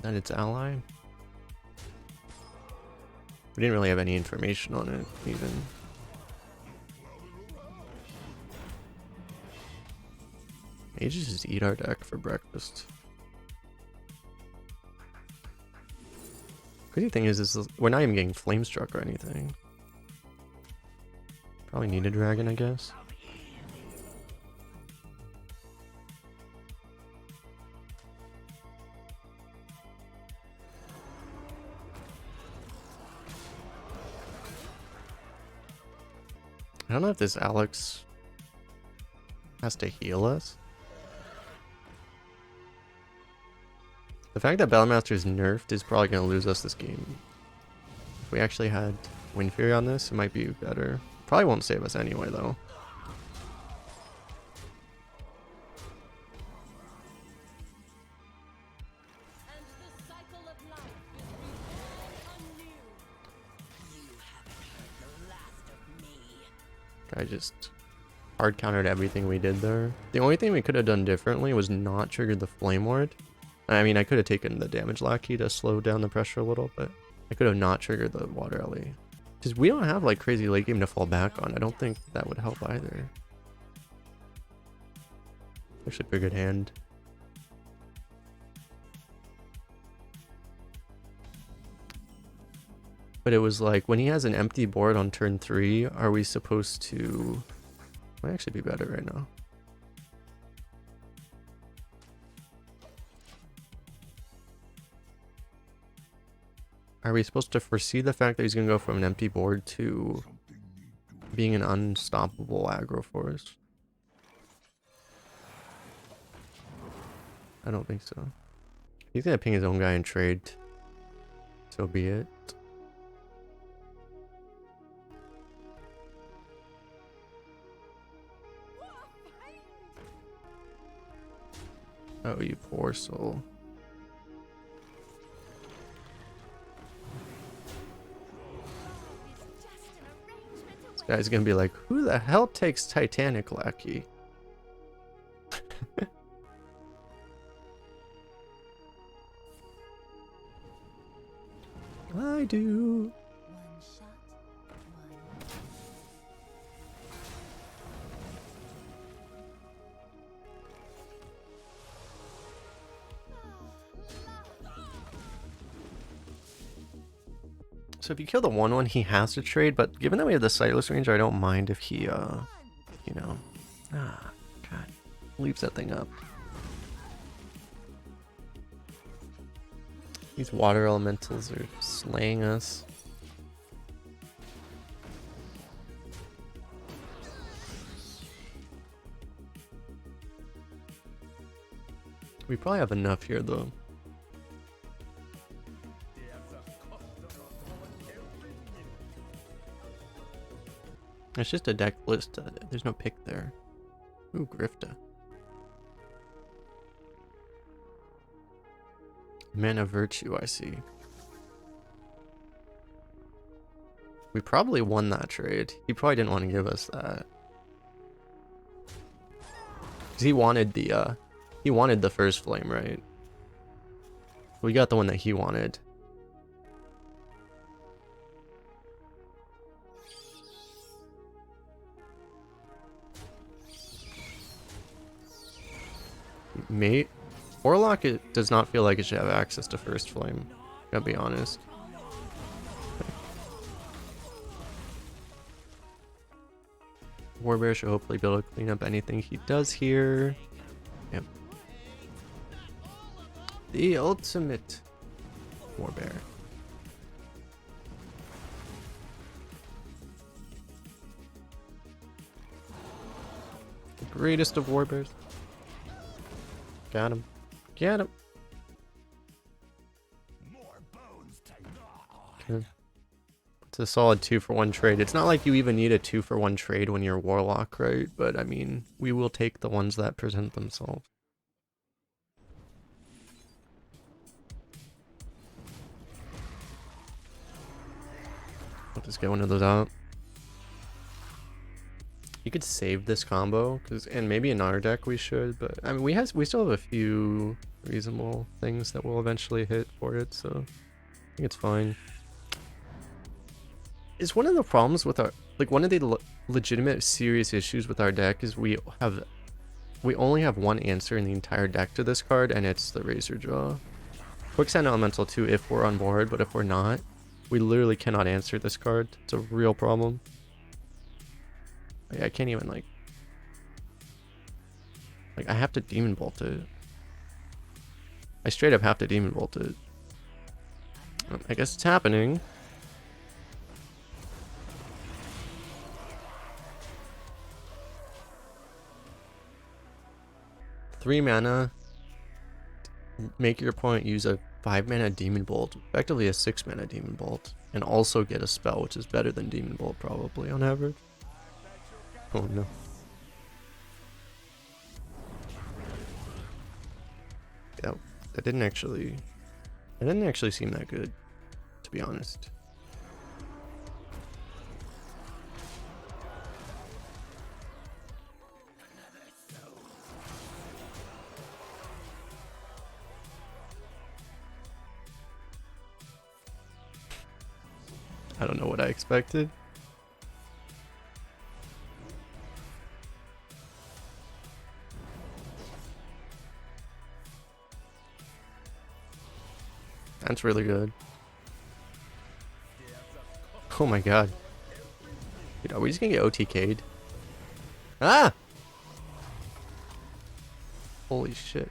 that it's ally. We didn't really have any information on it, even. Mages just eat our deck for breakfast. Crazy thing is we're not even getting flame struck or anything. Probably need a dragon, I guess. I don't know if this Alex has to heal us. The fact that Battlemaster is nerfed is probably going to lose us this game. If we actually had Wind Fury on this, it might be better. Probably won't save us anyway, though. I just hard countered everything we did there. The only thing we could have done differently was not triggered the Flame Ward. I mean, I could have taken the damage lackey to slow down the pressure a little, but I could have not triggered the Water Alley. Because we don't have like crazy late game to fall back on. I don't think that would help either. Actually, pretty good hand. But it was like, when he has an empty board on turn 3, are we supposed to... Might actually be better right now. Are we supposed to foresee the fact that he's going to go from an empty board to being an unstoppable aggro force? I don't think so. He's going to ping his own guy and trade. So be it. Oh, you poor soul. This guy's gonna be like, who the hell takes Titanic Lackey? I do. So if you kill the 1/1, he has to trade, but given that we have the Sightless Ranger, I don't mind if he, you know, God, leaves that thing up. These water elementals are slaying us. We probably have enough here, though. It's just a deck list. There's no pick there. Ooh, Grifta. Man of Virtue, I see. We probably won that trade. He probably didn't want to give us that. 'Cause he wanted the first flame, right? We got the one that he wanted. Mate, Warlock, it does not feel like it should have access to First Flame. Gotta be honest. Warbear should hopefully be able to clean up anything he does here. Yep. The ultimate Warbear. The greatest of Warbears. Got him. Get him. Okay. It's a solid 2-for-1 trade. It's not like you even need a 2-for-1 trade when you're Warlock, right? But I mean, we will take the ones that present themselves. I'll just get one of those out. You could save this combo, and maybe in our deck we should, but I mean we still have a few reasonable things that will eventually hit for it, so I think it's fine. Is one of the problems with our, like one of the legitimate serious issues with our deck is we only have one answer in the entire deck to this card, and it's the Razor Jaw. Quicksand Elemental too if we're on board, but if we're not, we literally cannot answer this card. It's a real problem. I can't even like I have to Demon Bolt it. I straight up have to Demon Bolt it. I guess it's happening. Three mana. Make your opponent use a 5-mana Demon Bolt, effectively a 6-mana Demon Bolt, and also get a spell, which is better than Demon Bolt probably on average. Oh no. Yeah, that didn't actually seem that good, to be honest. I don't know what I expected. That's really good. Oh my god. Dude, are we just gonna get OTK'd? Ah! Holy shit.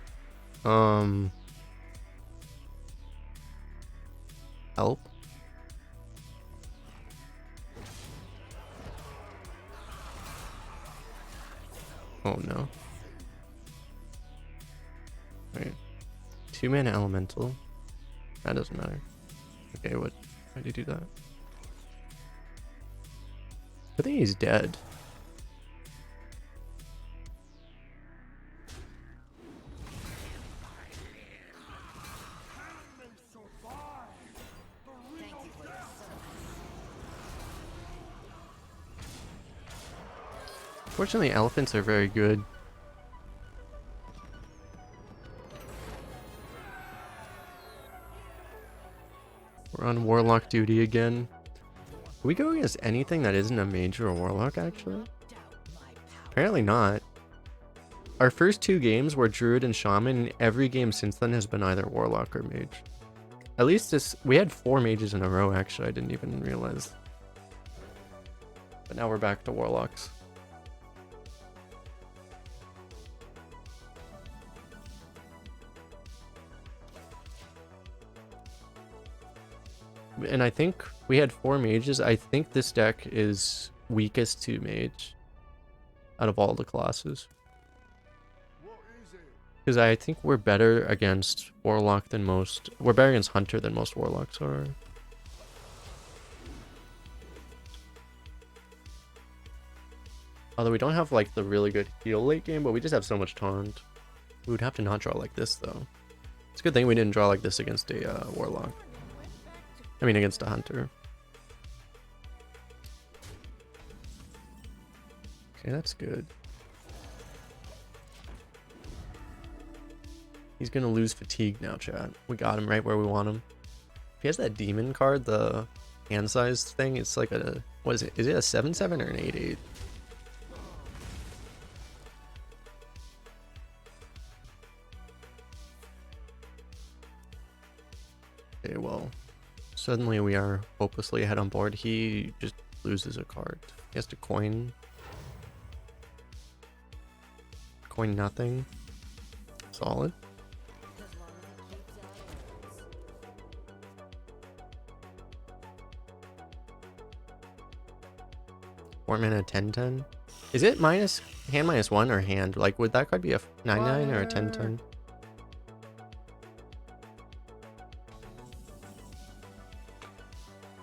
Help? Oh no. Wait. 2-mana Elemental. That doesn't matter. Okay, why did you do that? I think he's dead. Fortunately, elephants are very good. We're on Warlock duty again. Can we go against anything that isn't a mage or a Warlock, actually? Apparently not. Our first 2 games were Druid and Shaman, and every game since then has been either Warlock or Mage. At least we had 4 mages in a row, actually, I didn't even realize. But now we're back to Warlocks. And I think we had 4 mages. I think this deck is weakest to mage out of all the classes. Because I think we're better against Warlock than most. We're better against Hunter than most Warlocks are. Although we don't have like the really good heal late game, but we just have so much taunt. We would have to not draw like this though. It's a good thing we didn't draw like this against a Warlock. I mean, against a Hunter. Okay, that's good. He's gonna lose fatigue now, chat. We got him right where we want him. If he has that demon card, the hand size thing, it's like a, what is it? Is it a 7/7 or an 8/8? Okay, well, suddenly we are hopelessly ahead on board. He just loses a card. He has to coin nothing. Solid. As long as it keeps out arrows. 4 mana 10/10. Is it minus hand -1 or hand? Like, would that card be a 9/9 or a 10/10?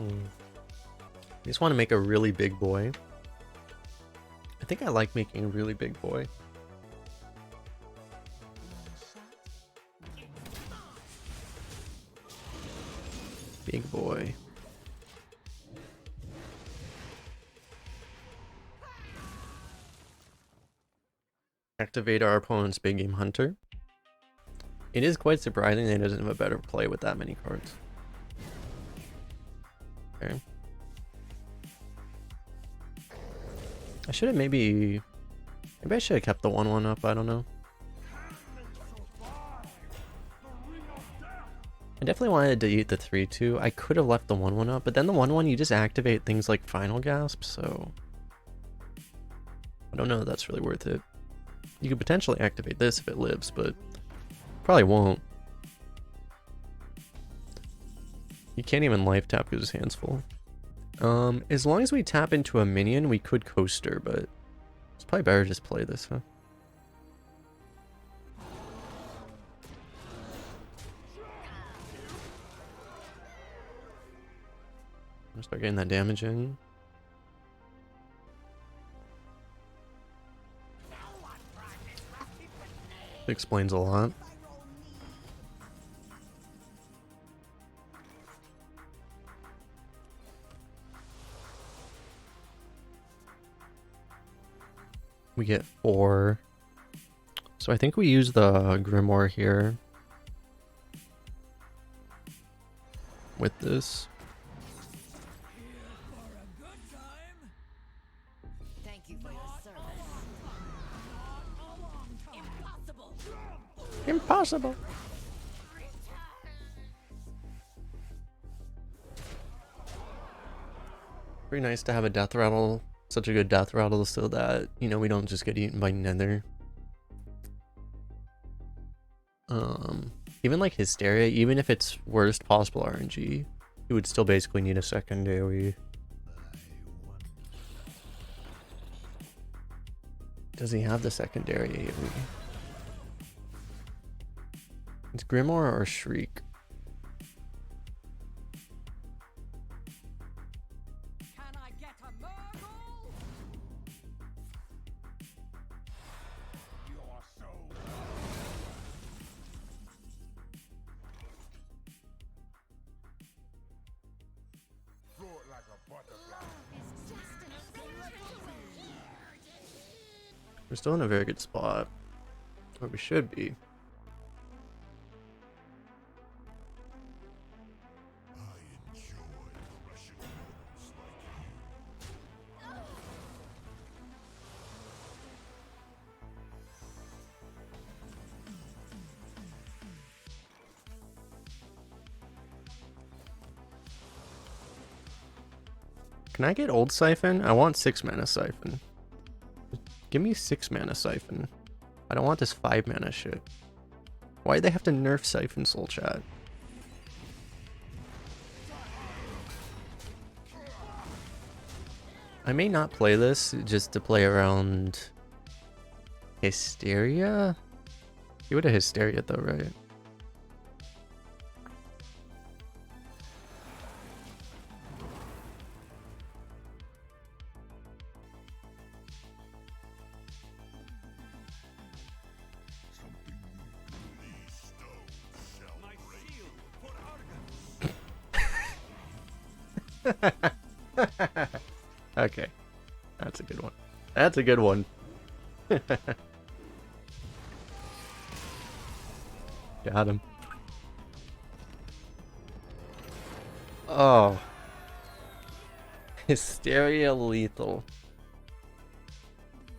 I just want to make a really big boy. I think I like making a really big boy. Big boy. Activate our opponent's big game hunter. It is quite surprising that he doesn't have a better play with that many cards. Okay. I should have maybe I should have kept the 1/1 up, I don't know. I definitely wanted to delete the 3/2. I could have left the 1/1 up, but then the 1/1 you just activate things like Final Gasp, so I don't know if that's really worth it. You could potentially activate this if it lives, but probably won't. You can't even life tap because his hand's full. As long as we tap into a minion, we could coaster, but it's probably better to just play this, huh? I'm gonna start getting that damage in. Explains a lot. We get 4. So I think we use the Grimoire here with this. Thank you for your service. Impossible. Impossible. Pretty nice to have a death rattle, such a good death rattle, so that, you know, we don't just get eaten by Nether. Even like Hysteria, even if it's worst possible RNG, you would still basically need a secondary. Does he have the secondary AoE? It's Grimoire or Shriek. Can I get a Murgle? You're so float like a butterfly. It's just an adventure. We're still in a very good spot. Or we should be. I enjoy crushing mortals like you. Can I get Old Siphon? I want 6 mana Siphon. Give me 6 mana Siphon. I don't want this 5 mana shit. Why'd they have to nerf Siphon, Soul Chat? I may not play this just to play around Hysteria? You would have Hysteria though, right? Something these stones shall break. Okay. That's a good one. That's a good one. Got him. Oh. Hysteria lethal.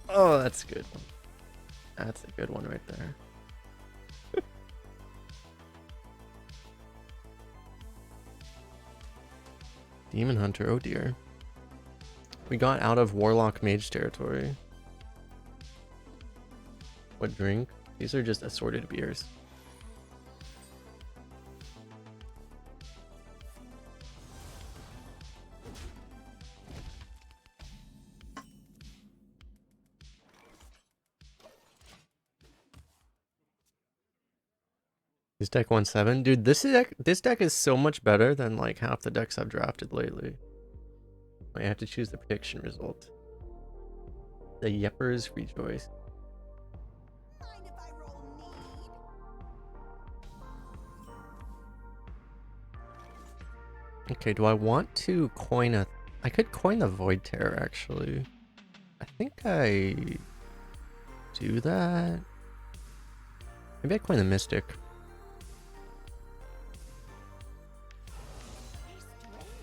Oh, that's a good one. That's a good one right there. Demon Hunter, oh dear. We got out of Warlock Mage territory. What drink? These are just assorted beers. This deck won 7. Dude, this deck is so much better than like half the decks I've drafted lately. I have to choose the prediction result. The Yeppers rejoice. Mind if I roll need? Okay, do I want to coin a... I could coin the Void Terror, actually. I think I... do that? Maybe I coin the Mystic.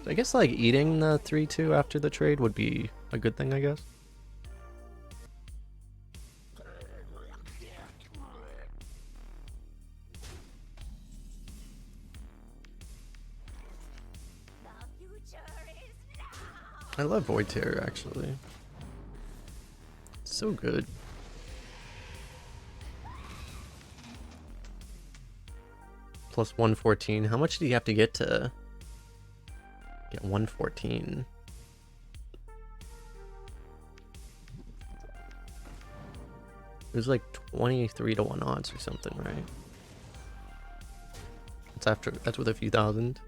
So I guess, like, eating the 3-2 after the trade would be a good thing, I guess. The future is now. I love Void Terror, actually. It's so good. Plus 114. How much do you have to get 114? It was like 23 to 1 odds or something, right? That's with a few thousand.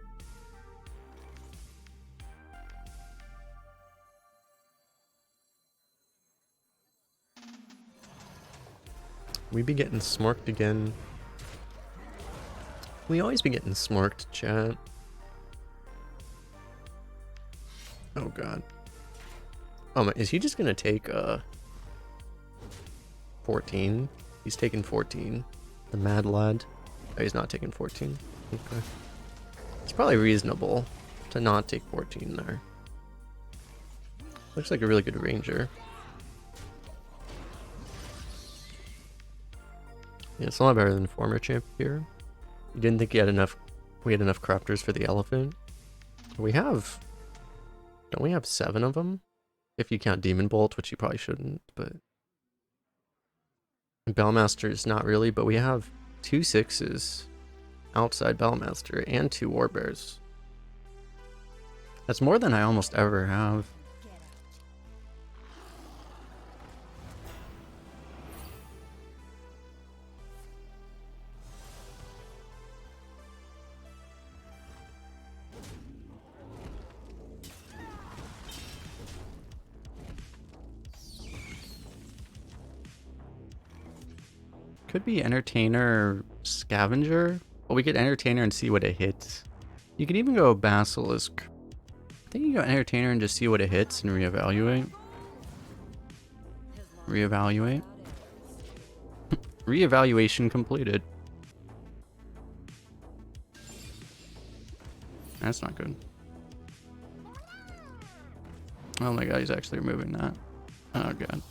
We be getting smorked again. We always be getting smorked, chat. Oh god. Oh my, is he just gonna take 14? He's taking 14. The mad lad. Oh, he's not taking 14. Okay. It's probably reasonable to not take 14 there. Looks like a really good ranger. Yeah, it's a lot better than former champ here. You didn't think we had enough crafters for the elephant? We have... Don't we have 7 of them? If you count Demon Bolt, which you probably shouldn't, but... Bellmaster is not really, but we have 2 6s outside Bellmaster and 2 Warbears. That's more than I almost ever have. Get out. Could be Entertainer Scavenger, but we could Entertainer and see what it hits. You could even go Basilisk. I think you go Entertainer and just see what it hits and reevaluate. Reevaluate. Reevaluation completed. That's not good. Oh my god, he's actually removing that. Oh god.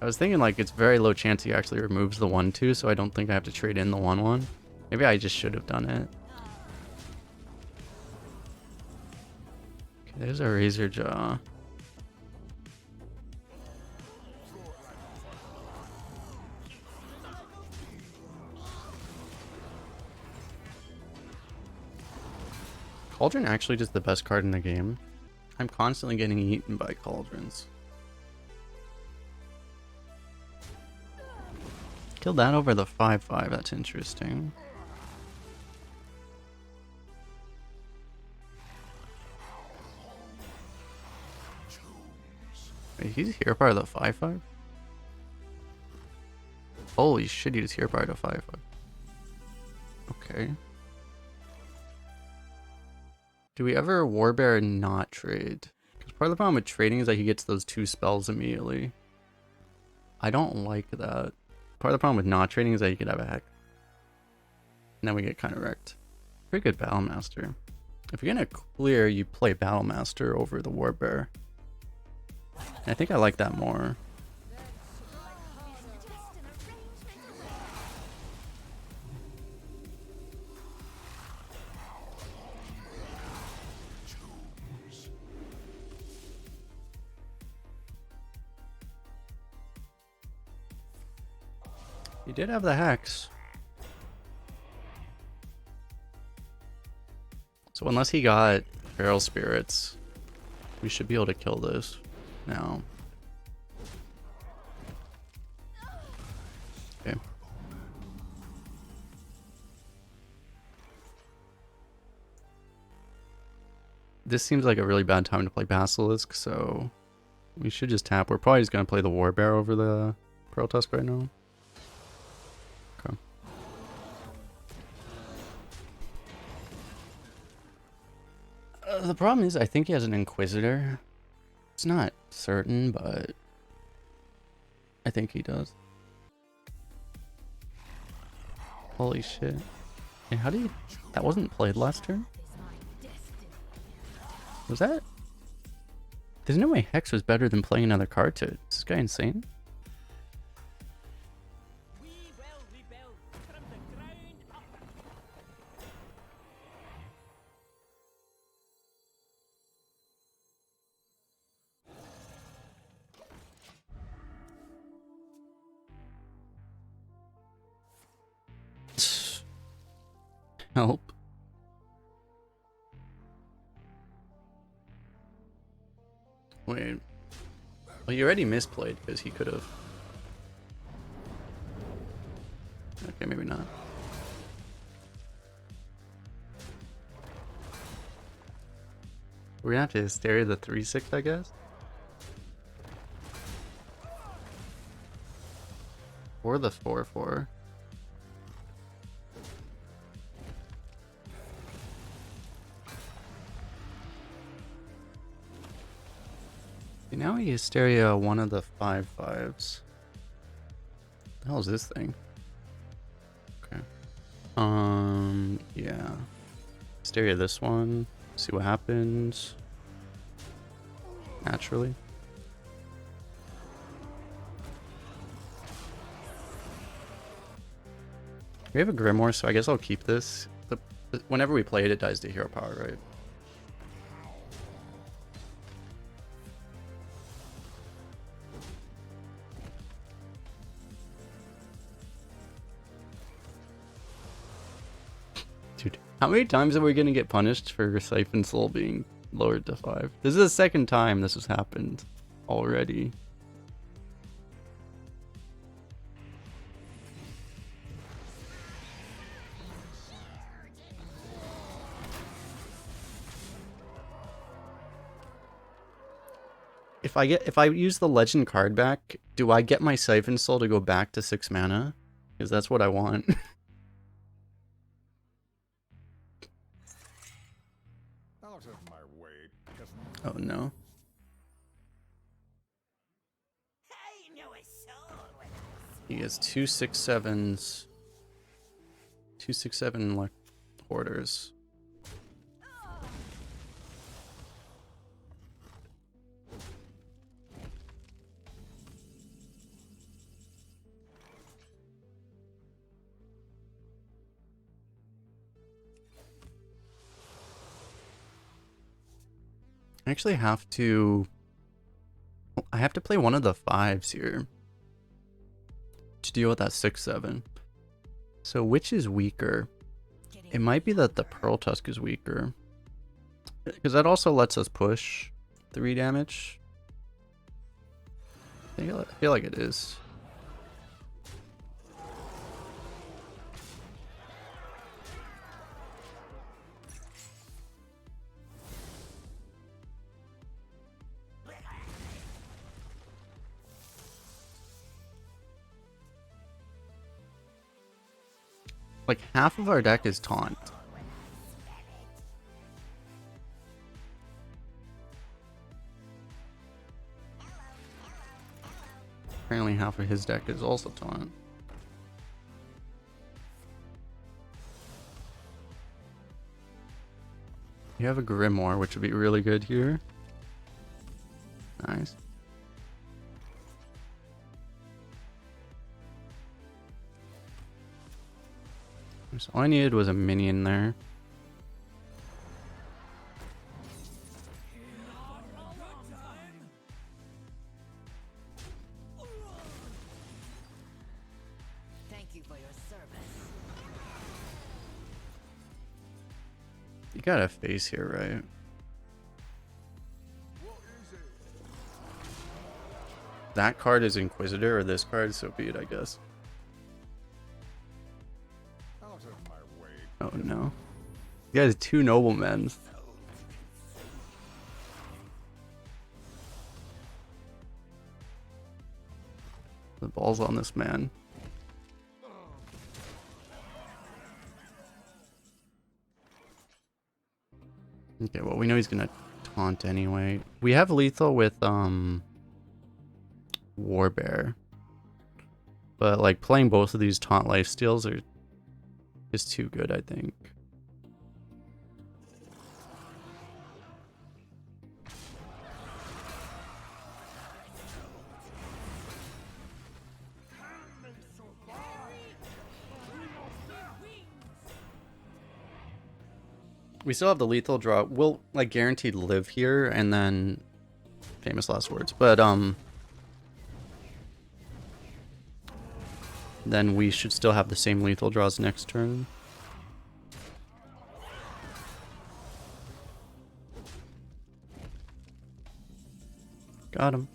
I was thinking like it's very low chance he actually removes the 1-2, so I don't think I have to trade in the 1-1. Maybe I just should have done it. Okay, there's a Razor Jaw. Cauldron actually just the best card in the game. I'm constantly getting eaten by cauldrons. Killed that over the 5-5, that's interesting. Wait, he's here part of the 5-5? Holy shit, he just here part of the 5-5. Okay. Do we ever Warbear not trade? Because part of the problem with trading is that he gets those 2 spells immediately. I don't like that. Part of the problem with not trading is that you could have a heck. And then we get kind of wrecked. Pretty good Battlemaster. If you're gonna clear, you play Battlemaster over the Warbear. And I think I like that more. He did have the hex. So unless he got Feral Spirits, we should be able to kill this now. Okay. This seems like a really bad time to play Basilisk, so we should just tap. We're probably just going to play the War Bear over the Pearl Tusk right now. Okay. The problem is, I think he has an Inquisitor. It's not certain, but I think he does. Holy shit. And how do you... That wasn't played last turn? Was that? There's no way Hex was better than playing another card to it. Is this guy insane? We will rebuild from the ground up. Help. Wait. Well, you already misplayed because he could have. Okay, maybe not. We're gonna have to hysteria the 3/6, I guess. Or the 4/4. Now he hysteria one of the 5/5s. The hell is this thing? Okay. Yeah. Hysteria this one. See what happens. Naturally. We have a Grimoire, so I guess I'll keep this. Whenever we play it, it dies to hero power, right? Dude, how many times are we gonna get punished for Siphon Soul being lowered to 5? This is the second time this has happened already. If I use the legend card back, do I get my Siphon Soul to go back to 6 mana? Because that's what I want. Out of my way, peasant. Oh no. I know a soul when He has 2/6/7s. 2/6/7 like hoarders. I actually have to... I have to play one of the 5s here to deal with that 6/7. So which is weaker? It might be that the Pearl Tusk is weaker. Because that also lets us push 3 damage. I feel like it is. Like half of our deck is taunt. Apparently half of his deck is also taunt. You have a Grimoire, which would be really good here. Nice. So all I needed was a minion there. you for your service. You got a face here, right? That card is Inquisitor, or this card, so be it, I guess. Out of my way. Oh no. You guys, 2 noblemen. The ball's on this man. Okay, well, we know he's gonna taunt anyway. We have lethal with Warbear, but like playing both of these taunt lifesteals is too good, I think. We still have the lethal draw. We'll like guaranteed live here and then famous last words. But then we should still have the same lethal draws next turn. Got him.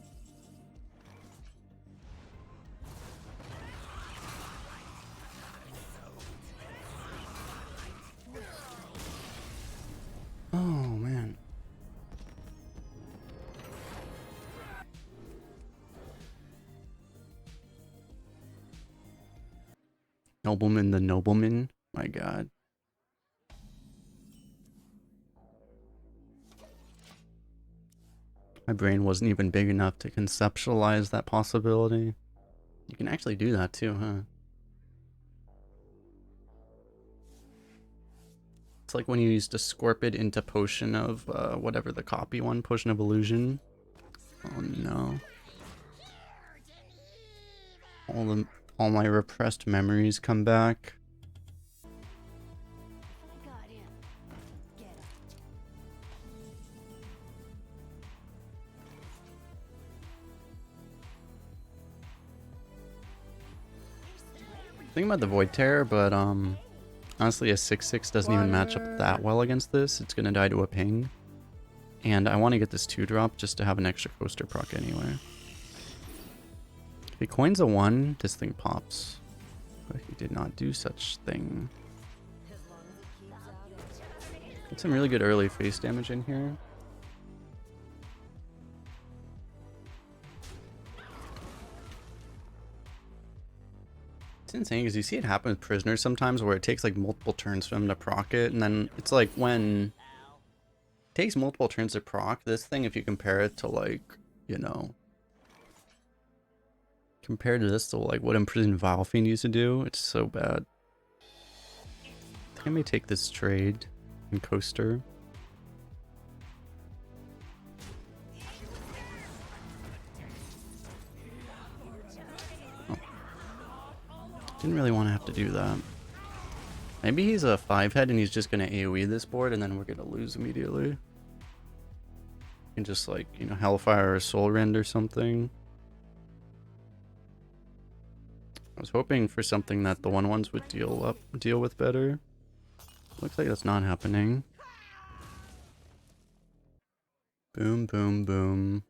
Oh, man. Nobleman the nobleman? My god. My brain wasn't even big enough to conceptualize that possibility. You can actually do that too, huh? It's like when you used to scorpid into potion of whatever the copy one, potion of illusion. Oh no. All my repressed memories come back. Got him. Get him. Thinking about the Void Terror, but honestly a 6/6 doesn't even match up that well against this. It's gonna die to a ping. And I want to get this 2-drop just to have an extra coaster proc anyway. If he coins a 1, this thing pops. But he did not do such thing. Get some really good early face damage in here. It's insane because you see it happen with prisoners sometimes where it takes like multiple turns for them to proc it, and then it's like when it takes multiple turns to proc this thing, if you compare it to like, you know, compared to this to like what Imprisoned Vilefiend used to do, it's so bad. I think I may take this trade and coaster. Didn't really want to have to do that. Maybe he's a 5-head and he's just going to AoE this board and then we're going to lose immediately. And just like, you know, Hellfire or Soul Rend or something. I was hoping for something that the 1/1s would deal with better. Looks like that's not happening. Boom, boom, boom.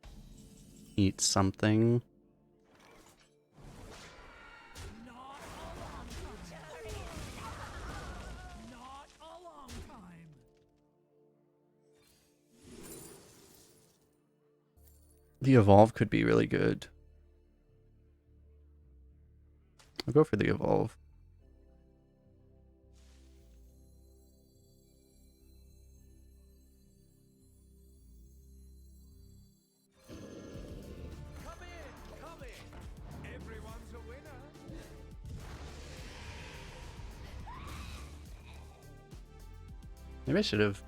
Eat something. The Evolve could be really good. I'll go for the Evolve. Come in. Everyone's a winner. Maybe I should have.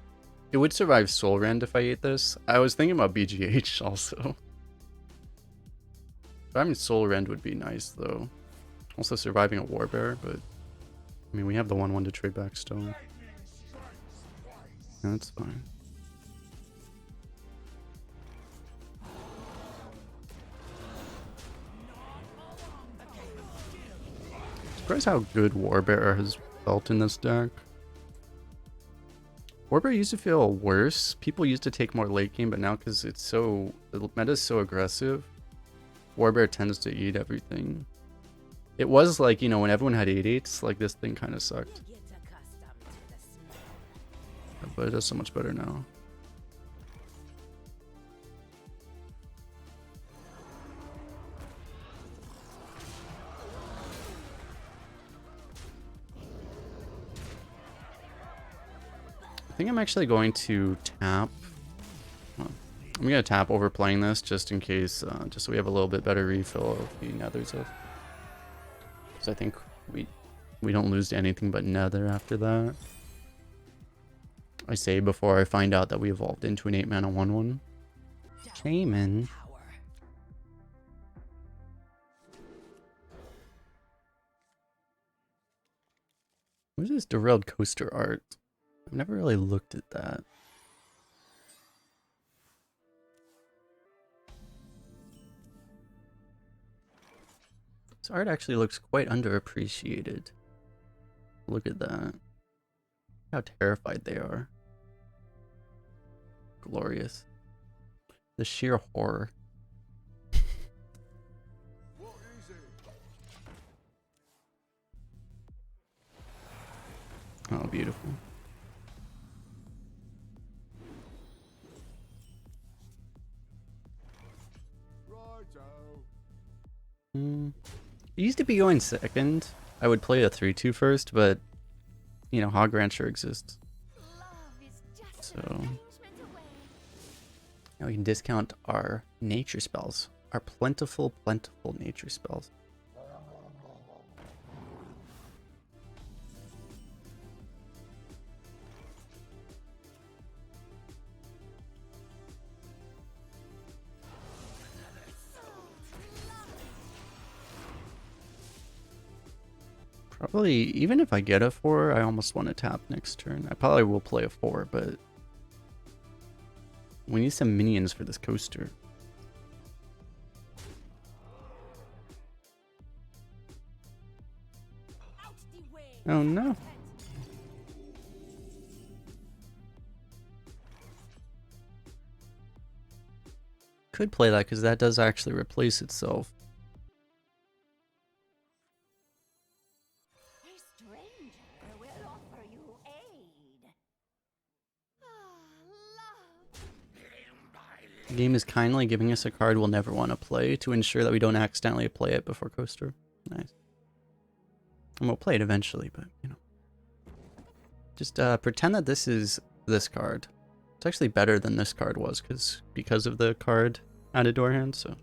It would survive Soul Rend if I ate this. I was thinking about BGH also. Surviving Soul Rend would be nice though. Also surviving a Warbear, but I mean we have the 1/1 to trade back still. Yeah, that's fine. Surprised how good Warbearer has felt in this deck. Warbearer used to feel worse. People used to take more late game, but now because it's so, the meta is so aggressive, Warbearer tends to eat everything. It was like, you know, when everyone had 8/8s, like this thing kind of sucked. Get accustomed to the smell. But it does so much better now. I think I'm actually going to tap. I'm going to tap overplaying this just in case, just so we have a little bit better refill of the nethers of. So I think we don't lose to anything but nether after that. I say before I find out that we evolved into an 8-mana 1/1. Shaman. What is this derailed coaster art? I've never really looked at that. This art actually looks quite underappreciated. Look at that. How terrified they are. Glorious. The sheer horror. What is it? Oh, beautiful. Righto. It used to be going second. I would play a 3/2 first, but you know, Hog Rancher exists. Love is just So an arrangement away. now we can discount our nature spells. Our plentiful nature spells. Probably, even if I get a 4, I almost want to tap next turn. I probably will play a 4, but we need some minions for this coaster. Out the way. Oh no. Could play that because that does actually replace itself. A stranger will offer you aid. Love. The game is kindly giving us a card we'll never want to play to ensure that we don't accidentally play it before coaster. Nice. And we'll play it eventually, but you know. Just pretend that this is this card. It's actually better than this card was because of the card added to our hand, so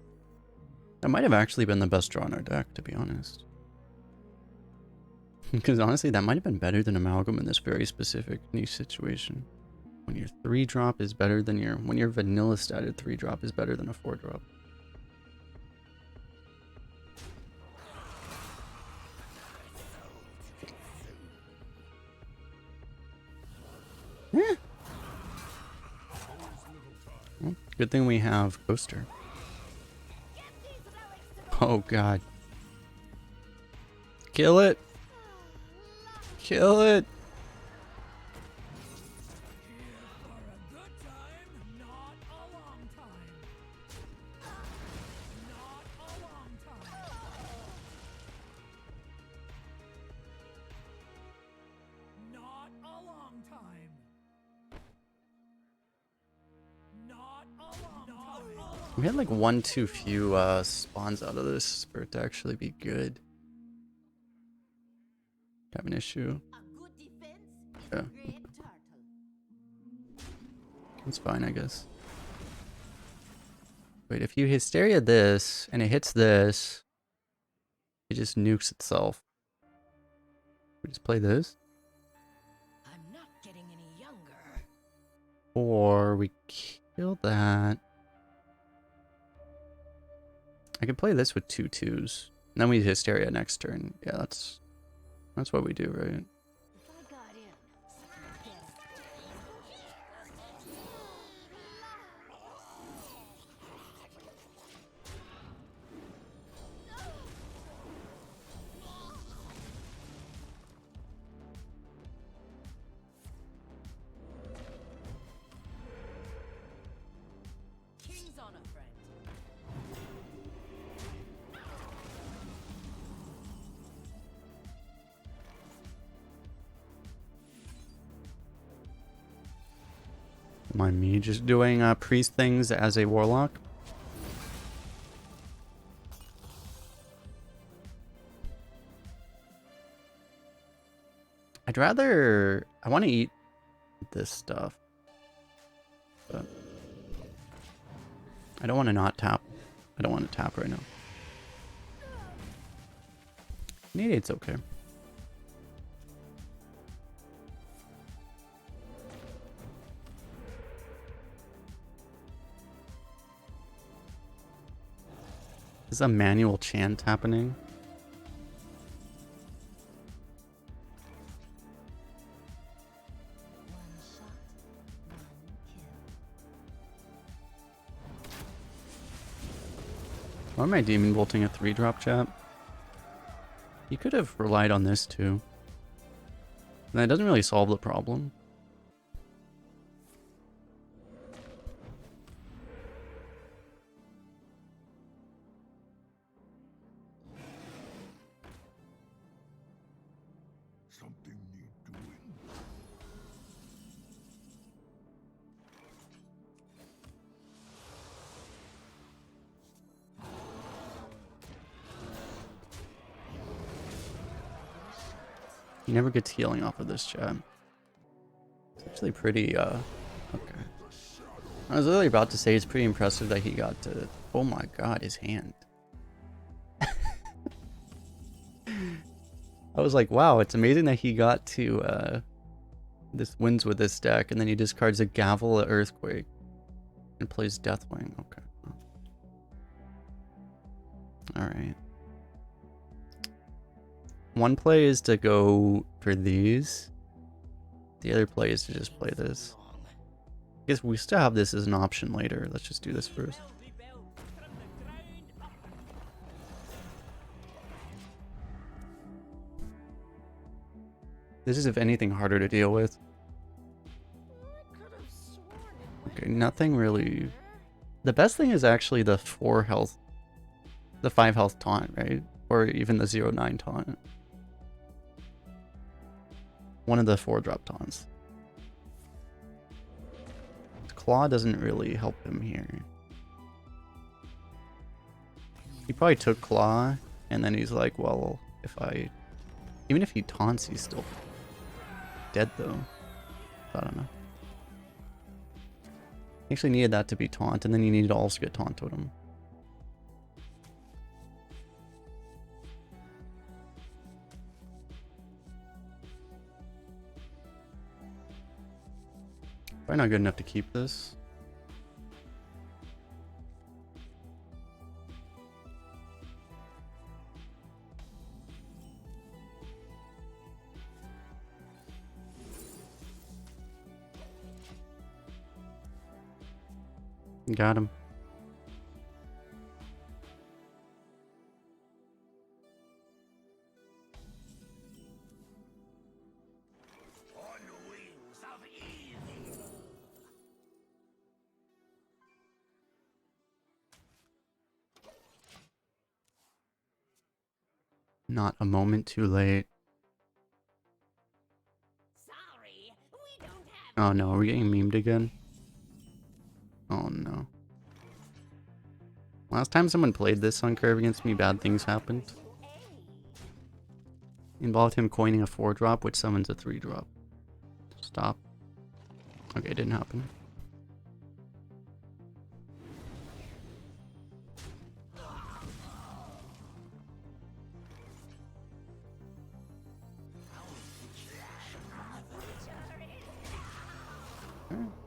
that might have actually been the best draw in our deck, to be honest. Because honestly, that might have been better than Amalgam in this very specific niche situation. When your 3-drop is better than when your vanilla statted 3-drop is better than a 4-drop. Yeah. Well, good thing we have Coaster. Oh god. Kill it! Kill it! We had like one too few spawns out of this for it to actually be good. Have an issue. A good defense is Yeah. a great turtle. It's fine, I guess. Wait, if you Hysteria this and it hits this, it just nukes itself. We just play this, I'm not getting any younger. or we kill that. I can play this with 2/2s, and then we Hysteria next turn. Yeah, that's what we do, right? If I got in, something better. Mind me just doing priest things as a warlock. I'd rather... I want to eat this stuff. But I don't want to not tap. I don't want to tap right now. Need it's okay. Is a manual chant happening? Why am I demon bolting a 3-drop chat? You could have relied on this too. That doesn't really solve the problem. Something need doing. He never gets healing off of this chat. It's actually pretty, okay. I was literally about to say it's pretty impressive that he got to... Oh my god, his hand. I was like, wow, it's amazing that he got to, this wins with this deck, and then he discards a Gavel, a Earthquake, and plays Deathwing. Okay. Alright. One play is to go for these. The other play is to just play this. I guess we still have this as an option later. Let's just do this first. This is, if anything, harder to deal with. Okay, nothing really... The best thing is actually the 4 health... The 5 health taunt, right? Or even the 0-9 taunt. One of the 4-drop taunts. Claw doesn't really help him here. He probably took Claw, and then he's like, well, if I... Even if he taunts, he's still dead, though. I don't know. He actually needed that to be taunt, and then he needed to also get taunt totem. Probably not good enough to keep this. Got him. Not a moment too late. Sorry, we don't have Oh no, are we getting memed again? Oh no. Last time someone played this on curve against me, bad things happened. Involved him coining a 4-drop, which summons a 3-drop. Stop. Okay, it didn't happen.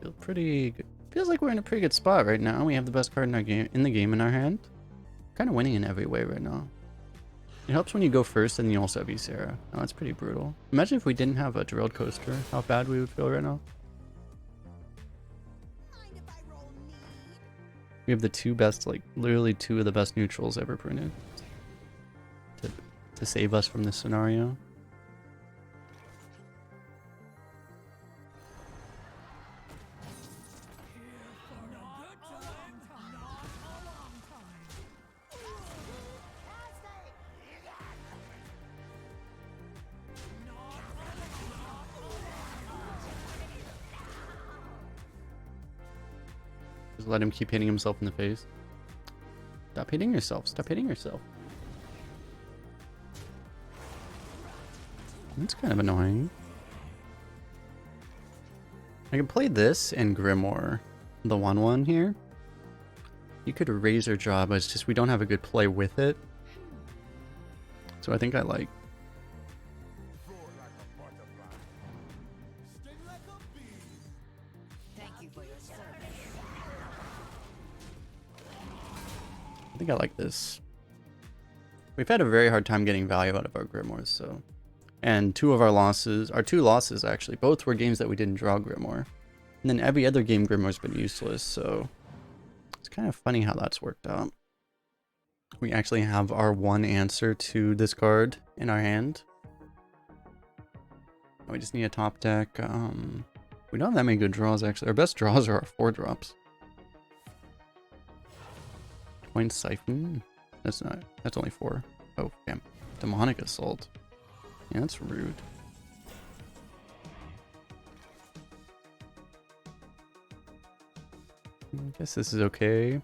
Feels pretty good. Feels like we're in a pretty good spot right now. We have the best card in our game, in our hand. Kind of winning in every way right now. It helps when you go first and you also have Ysera. Oh, that's pretty brutal. Imagine if we didn't have a drilled coaster, how bad we would feel right now. mind if I roll need? We have the 2 best, like literally 2 of the best neutrals ever printed to save us from this scenario. Just let him keep hitting himself in the face. Stop hitting yourself. Stop hitting yourself. That's kind of annoying. I can play this and Grimoire. The 1/1 here. You could Razor Jaw, but it's just we don't have a good play with it. So I think I like. I think I like this. We've had a very hard time getting value out of our Grimoires, so. And two of our losses, our two losses actually, both were games that we didn't draw Grimoire. And then every other game Grimoire's been useless, so. It's kind of funny how that's worked out. We actually have our one answer to this card in our hand. We just need a top deck. We don't have that many good draws actually. Our best draws are our 4-drops. Coin Siphon? That's not, that's only 4. Oh, damn. Demonic Assault. Yeah, that's rude. I guess this is okay.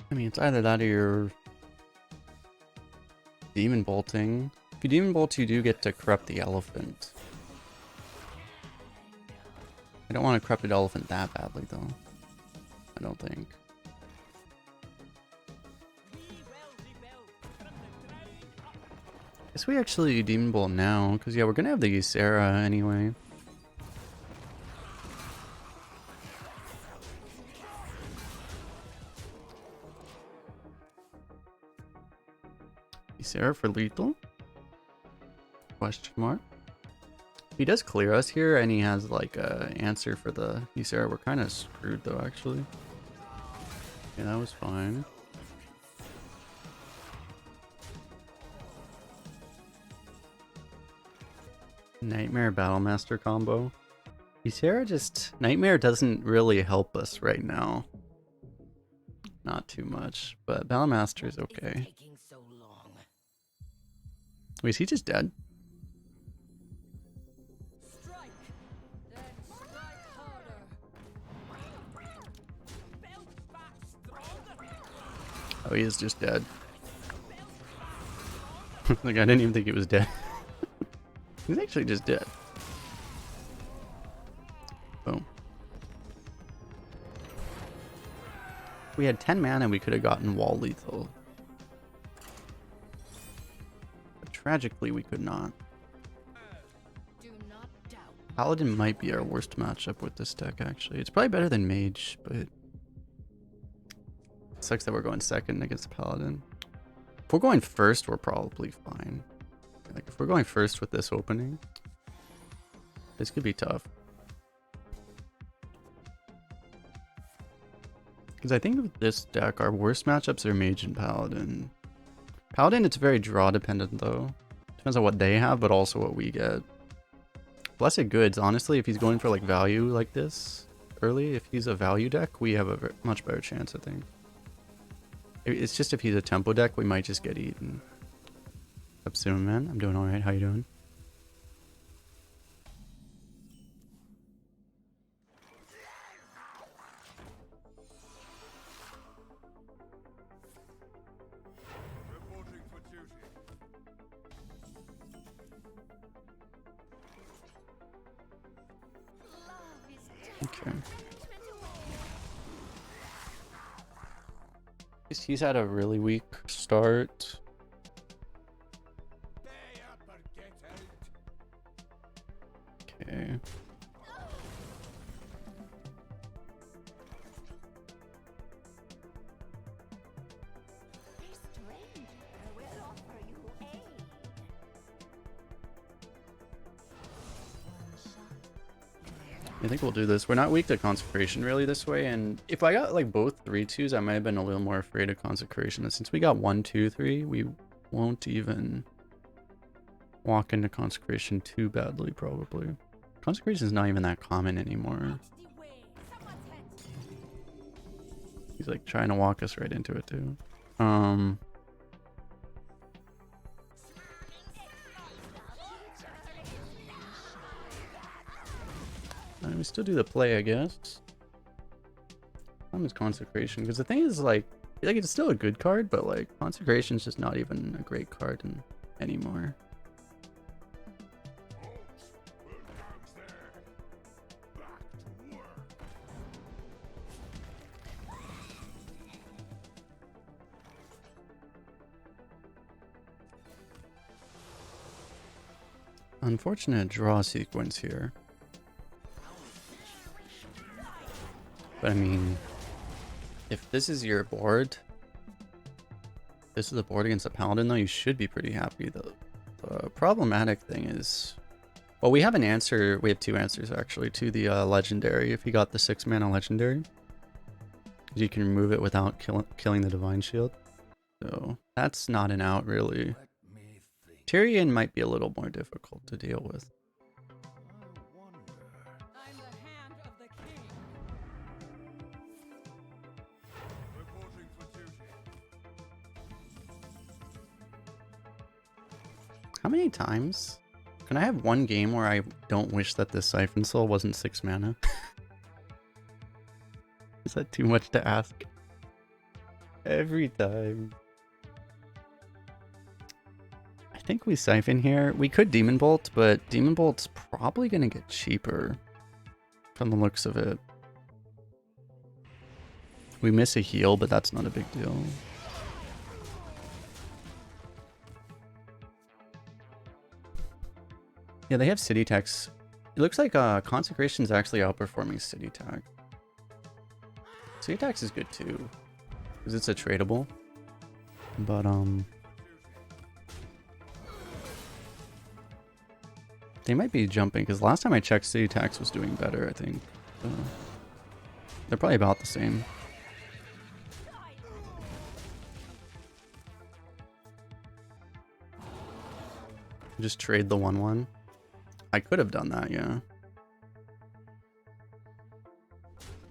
I mean, it's either that or you're Demon Bolting. If you Demon Bolt, you do get to corrupt the elephant. I don't want to corrupt the elephant that badly, though. I don't think. Guess we actually Demon Bolt now, because yeah, we're gonna have the Ysera anyway. Ysera for lethal? Question mark. If he does clear us here and he has like a answer for the Ysera, we're kind of screwed though actually. Yeah, that was fine. Nightmare Battlemaster combo. Ysera just... Nightmare doesn't really help us right now. Not too much, but Battlemaster is okay. Wait, is he just dead? Oh, he is just dead. Like, I didn't even think he was dead. He's actually just dead. Boom. If we had 10 mana, we could have gotten wall lethal. But tragically, we could not. Paladin might be our worst matchup with this deck, actually. It's probably better than Mage, but it sucks that we're going second against Paladin. If we're going first, we're probably fine. Like, if we're going first with this opening, this could be tough. Because I think with this deck, our worst matchups are Mage and Paladin. Paladin, it's very draw dependent though. Depends on what they have, but also what we get. Blessed Goods, honestly, if he's going for like value like this early, if he's a value deck, we have a much better chance, I think. It's just if he's a tempo deck, we might just get eaten. Up soon, man. I'm doing alright. How you doing? Okay. He's had a really weak start. Okay. I think we'll do this. We're not weak to Consecration really this way, and if I got like both 3/2s, I might have been a little more afraid of Consecration. And since we got 1, 2, 3, we won't even walk into Consecration too badly, probably. Consecration is not even that common anymore. He's like trying to walk us right into it too. We still do the play, I guess. His Consecration, because the thing is, like, I feel like it's still a good card, but like Consecration's just not even a great card anymore. Unfortunate draw sequence here. But I mean, if this is your board, this is the board against a paladin though, you should be pretty happy though. The problematic thing is, well, we have an answer, we have two answers actually to the legendary. If you got the 6-mana legendary, you can remove it without killing the divine shield. So that's not an out really. Let me think. Tyrion might be a little more difficult to deal with. I wonder. I'm the hand of the king. Reporting for duty. How many times? Can I have one game where I don't wish that this Siphon Soul wasn't 6 mana? Is that too much to ask? Every time. I think we Siphon here. We could Demon Bolt, but Demon Bolt's probably gonna get cheaper from the looks of it. We miss a heal, but that's not a big deal. Yeah, they have City Tax. It looks like Consecration's actually outperforming City Tax. City Tax is good too, because it's a tradable. But they might be jumping, because last time I checked, City Tax was doing better, I think. They're probably about the same. Just trade the 1/1. I could have done that, yeah.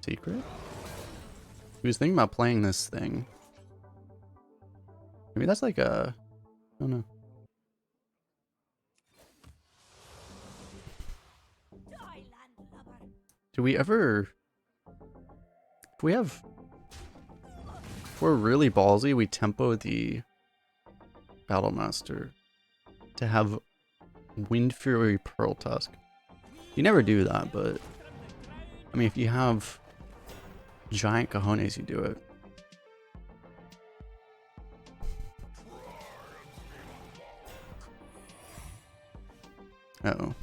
Secret? He was thinking about playing this thing. Maybe that's like a... I don't know. Die, landlubber. Do we ever... If we have... If we're really ballsy, we tempo the Battlemaster to have Wind Fury Pearl Tusk. You never do that, but... I mean, if you have giant cojones, you do it. Uh-oh.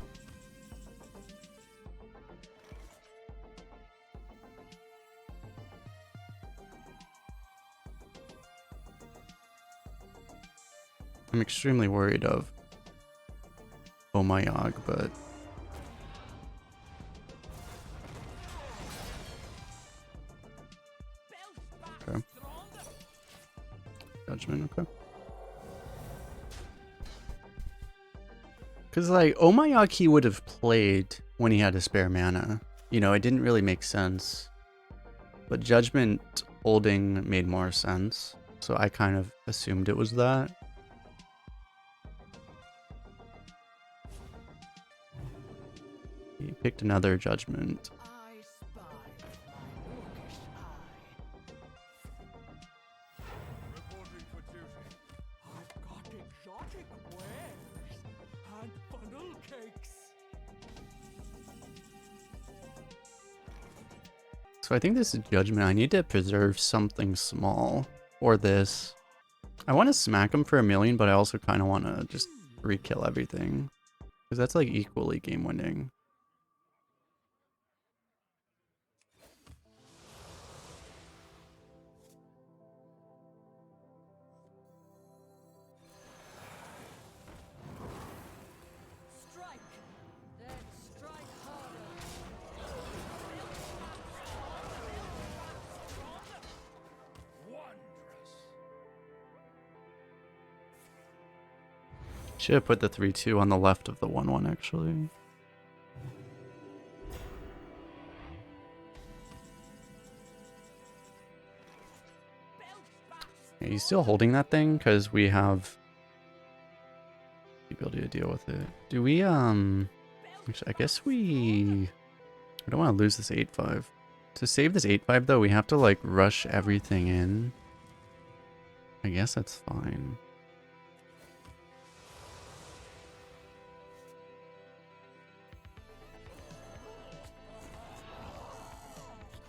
I'm extremely worried of Oh my Yogg, but okay. Judgment, okay. Because, like, Oh my Yogg he would have played when he had a spare mana. You know, it didn't really make sense. But Judgment holding made more sense. So I kind of assumed it was that. He picked another Judgment. I spy my orcish eye. Reporting for duty. I've got exotic wares and funnel cakes. So I think this is Judgment. I need to preserve something small. Or this. I want to smack him for 1,000,000, but I also kind of want to just re-kill everything. Because that's like equally game winning. Strike, then strike harder. Wondrous. Should have put the 3/2 on the left of the 1/1 actually. Yeah, he's still holding that thing because we have the ability to deal with it. Do we, actually, I guess we don't want to lose this 8-5. To save this 8-5 though, we have to like rush everything in. I guess that's fine.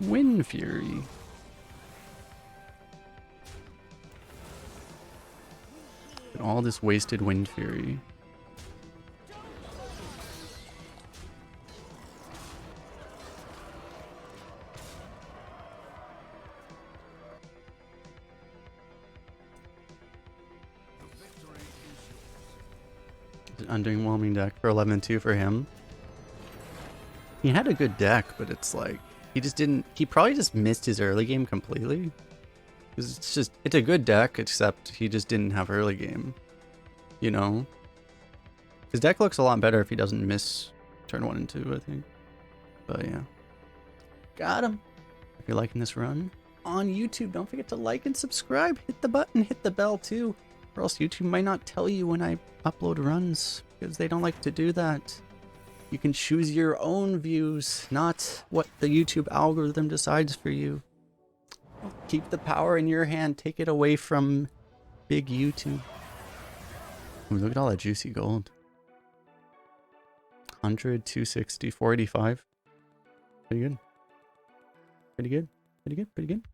Wind Fury. And all this wasted Wind Fury. It's an underwhelming deck for 11-2 for him. He had a good deck, but it's like he just didn't. He probably just missed his early game completely. Because it's a good deck, except he just didn't have early game. You know? His deck looks a lot better if he doesn't miss turn 1 and 2, I think. But yeah. Got him. If you're liking this run on YouTube, don't forget to like and subscribe. Hit the button, hit the bell too. Or else YouTube might not tell you when I upload runs, because they don't like to do that. You can choose your own views, not what the YouTube algorithm decides for you. Keep the power in your hand. Take it away from big YouTube. Ooh, look at all that juicy gold. 100, 260, 485. Pretty good. Pretty good. Pretty good. Pretty good.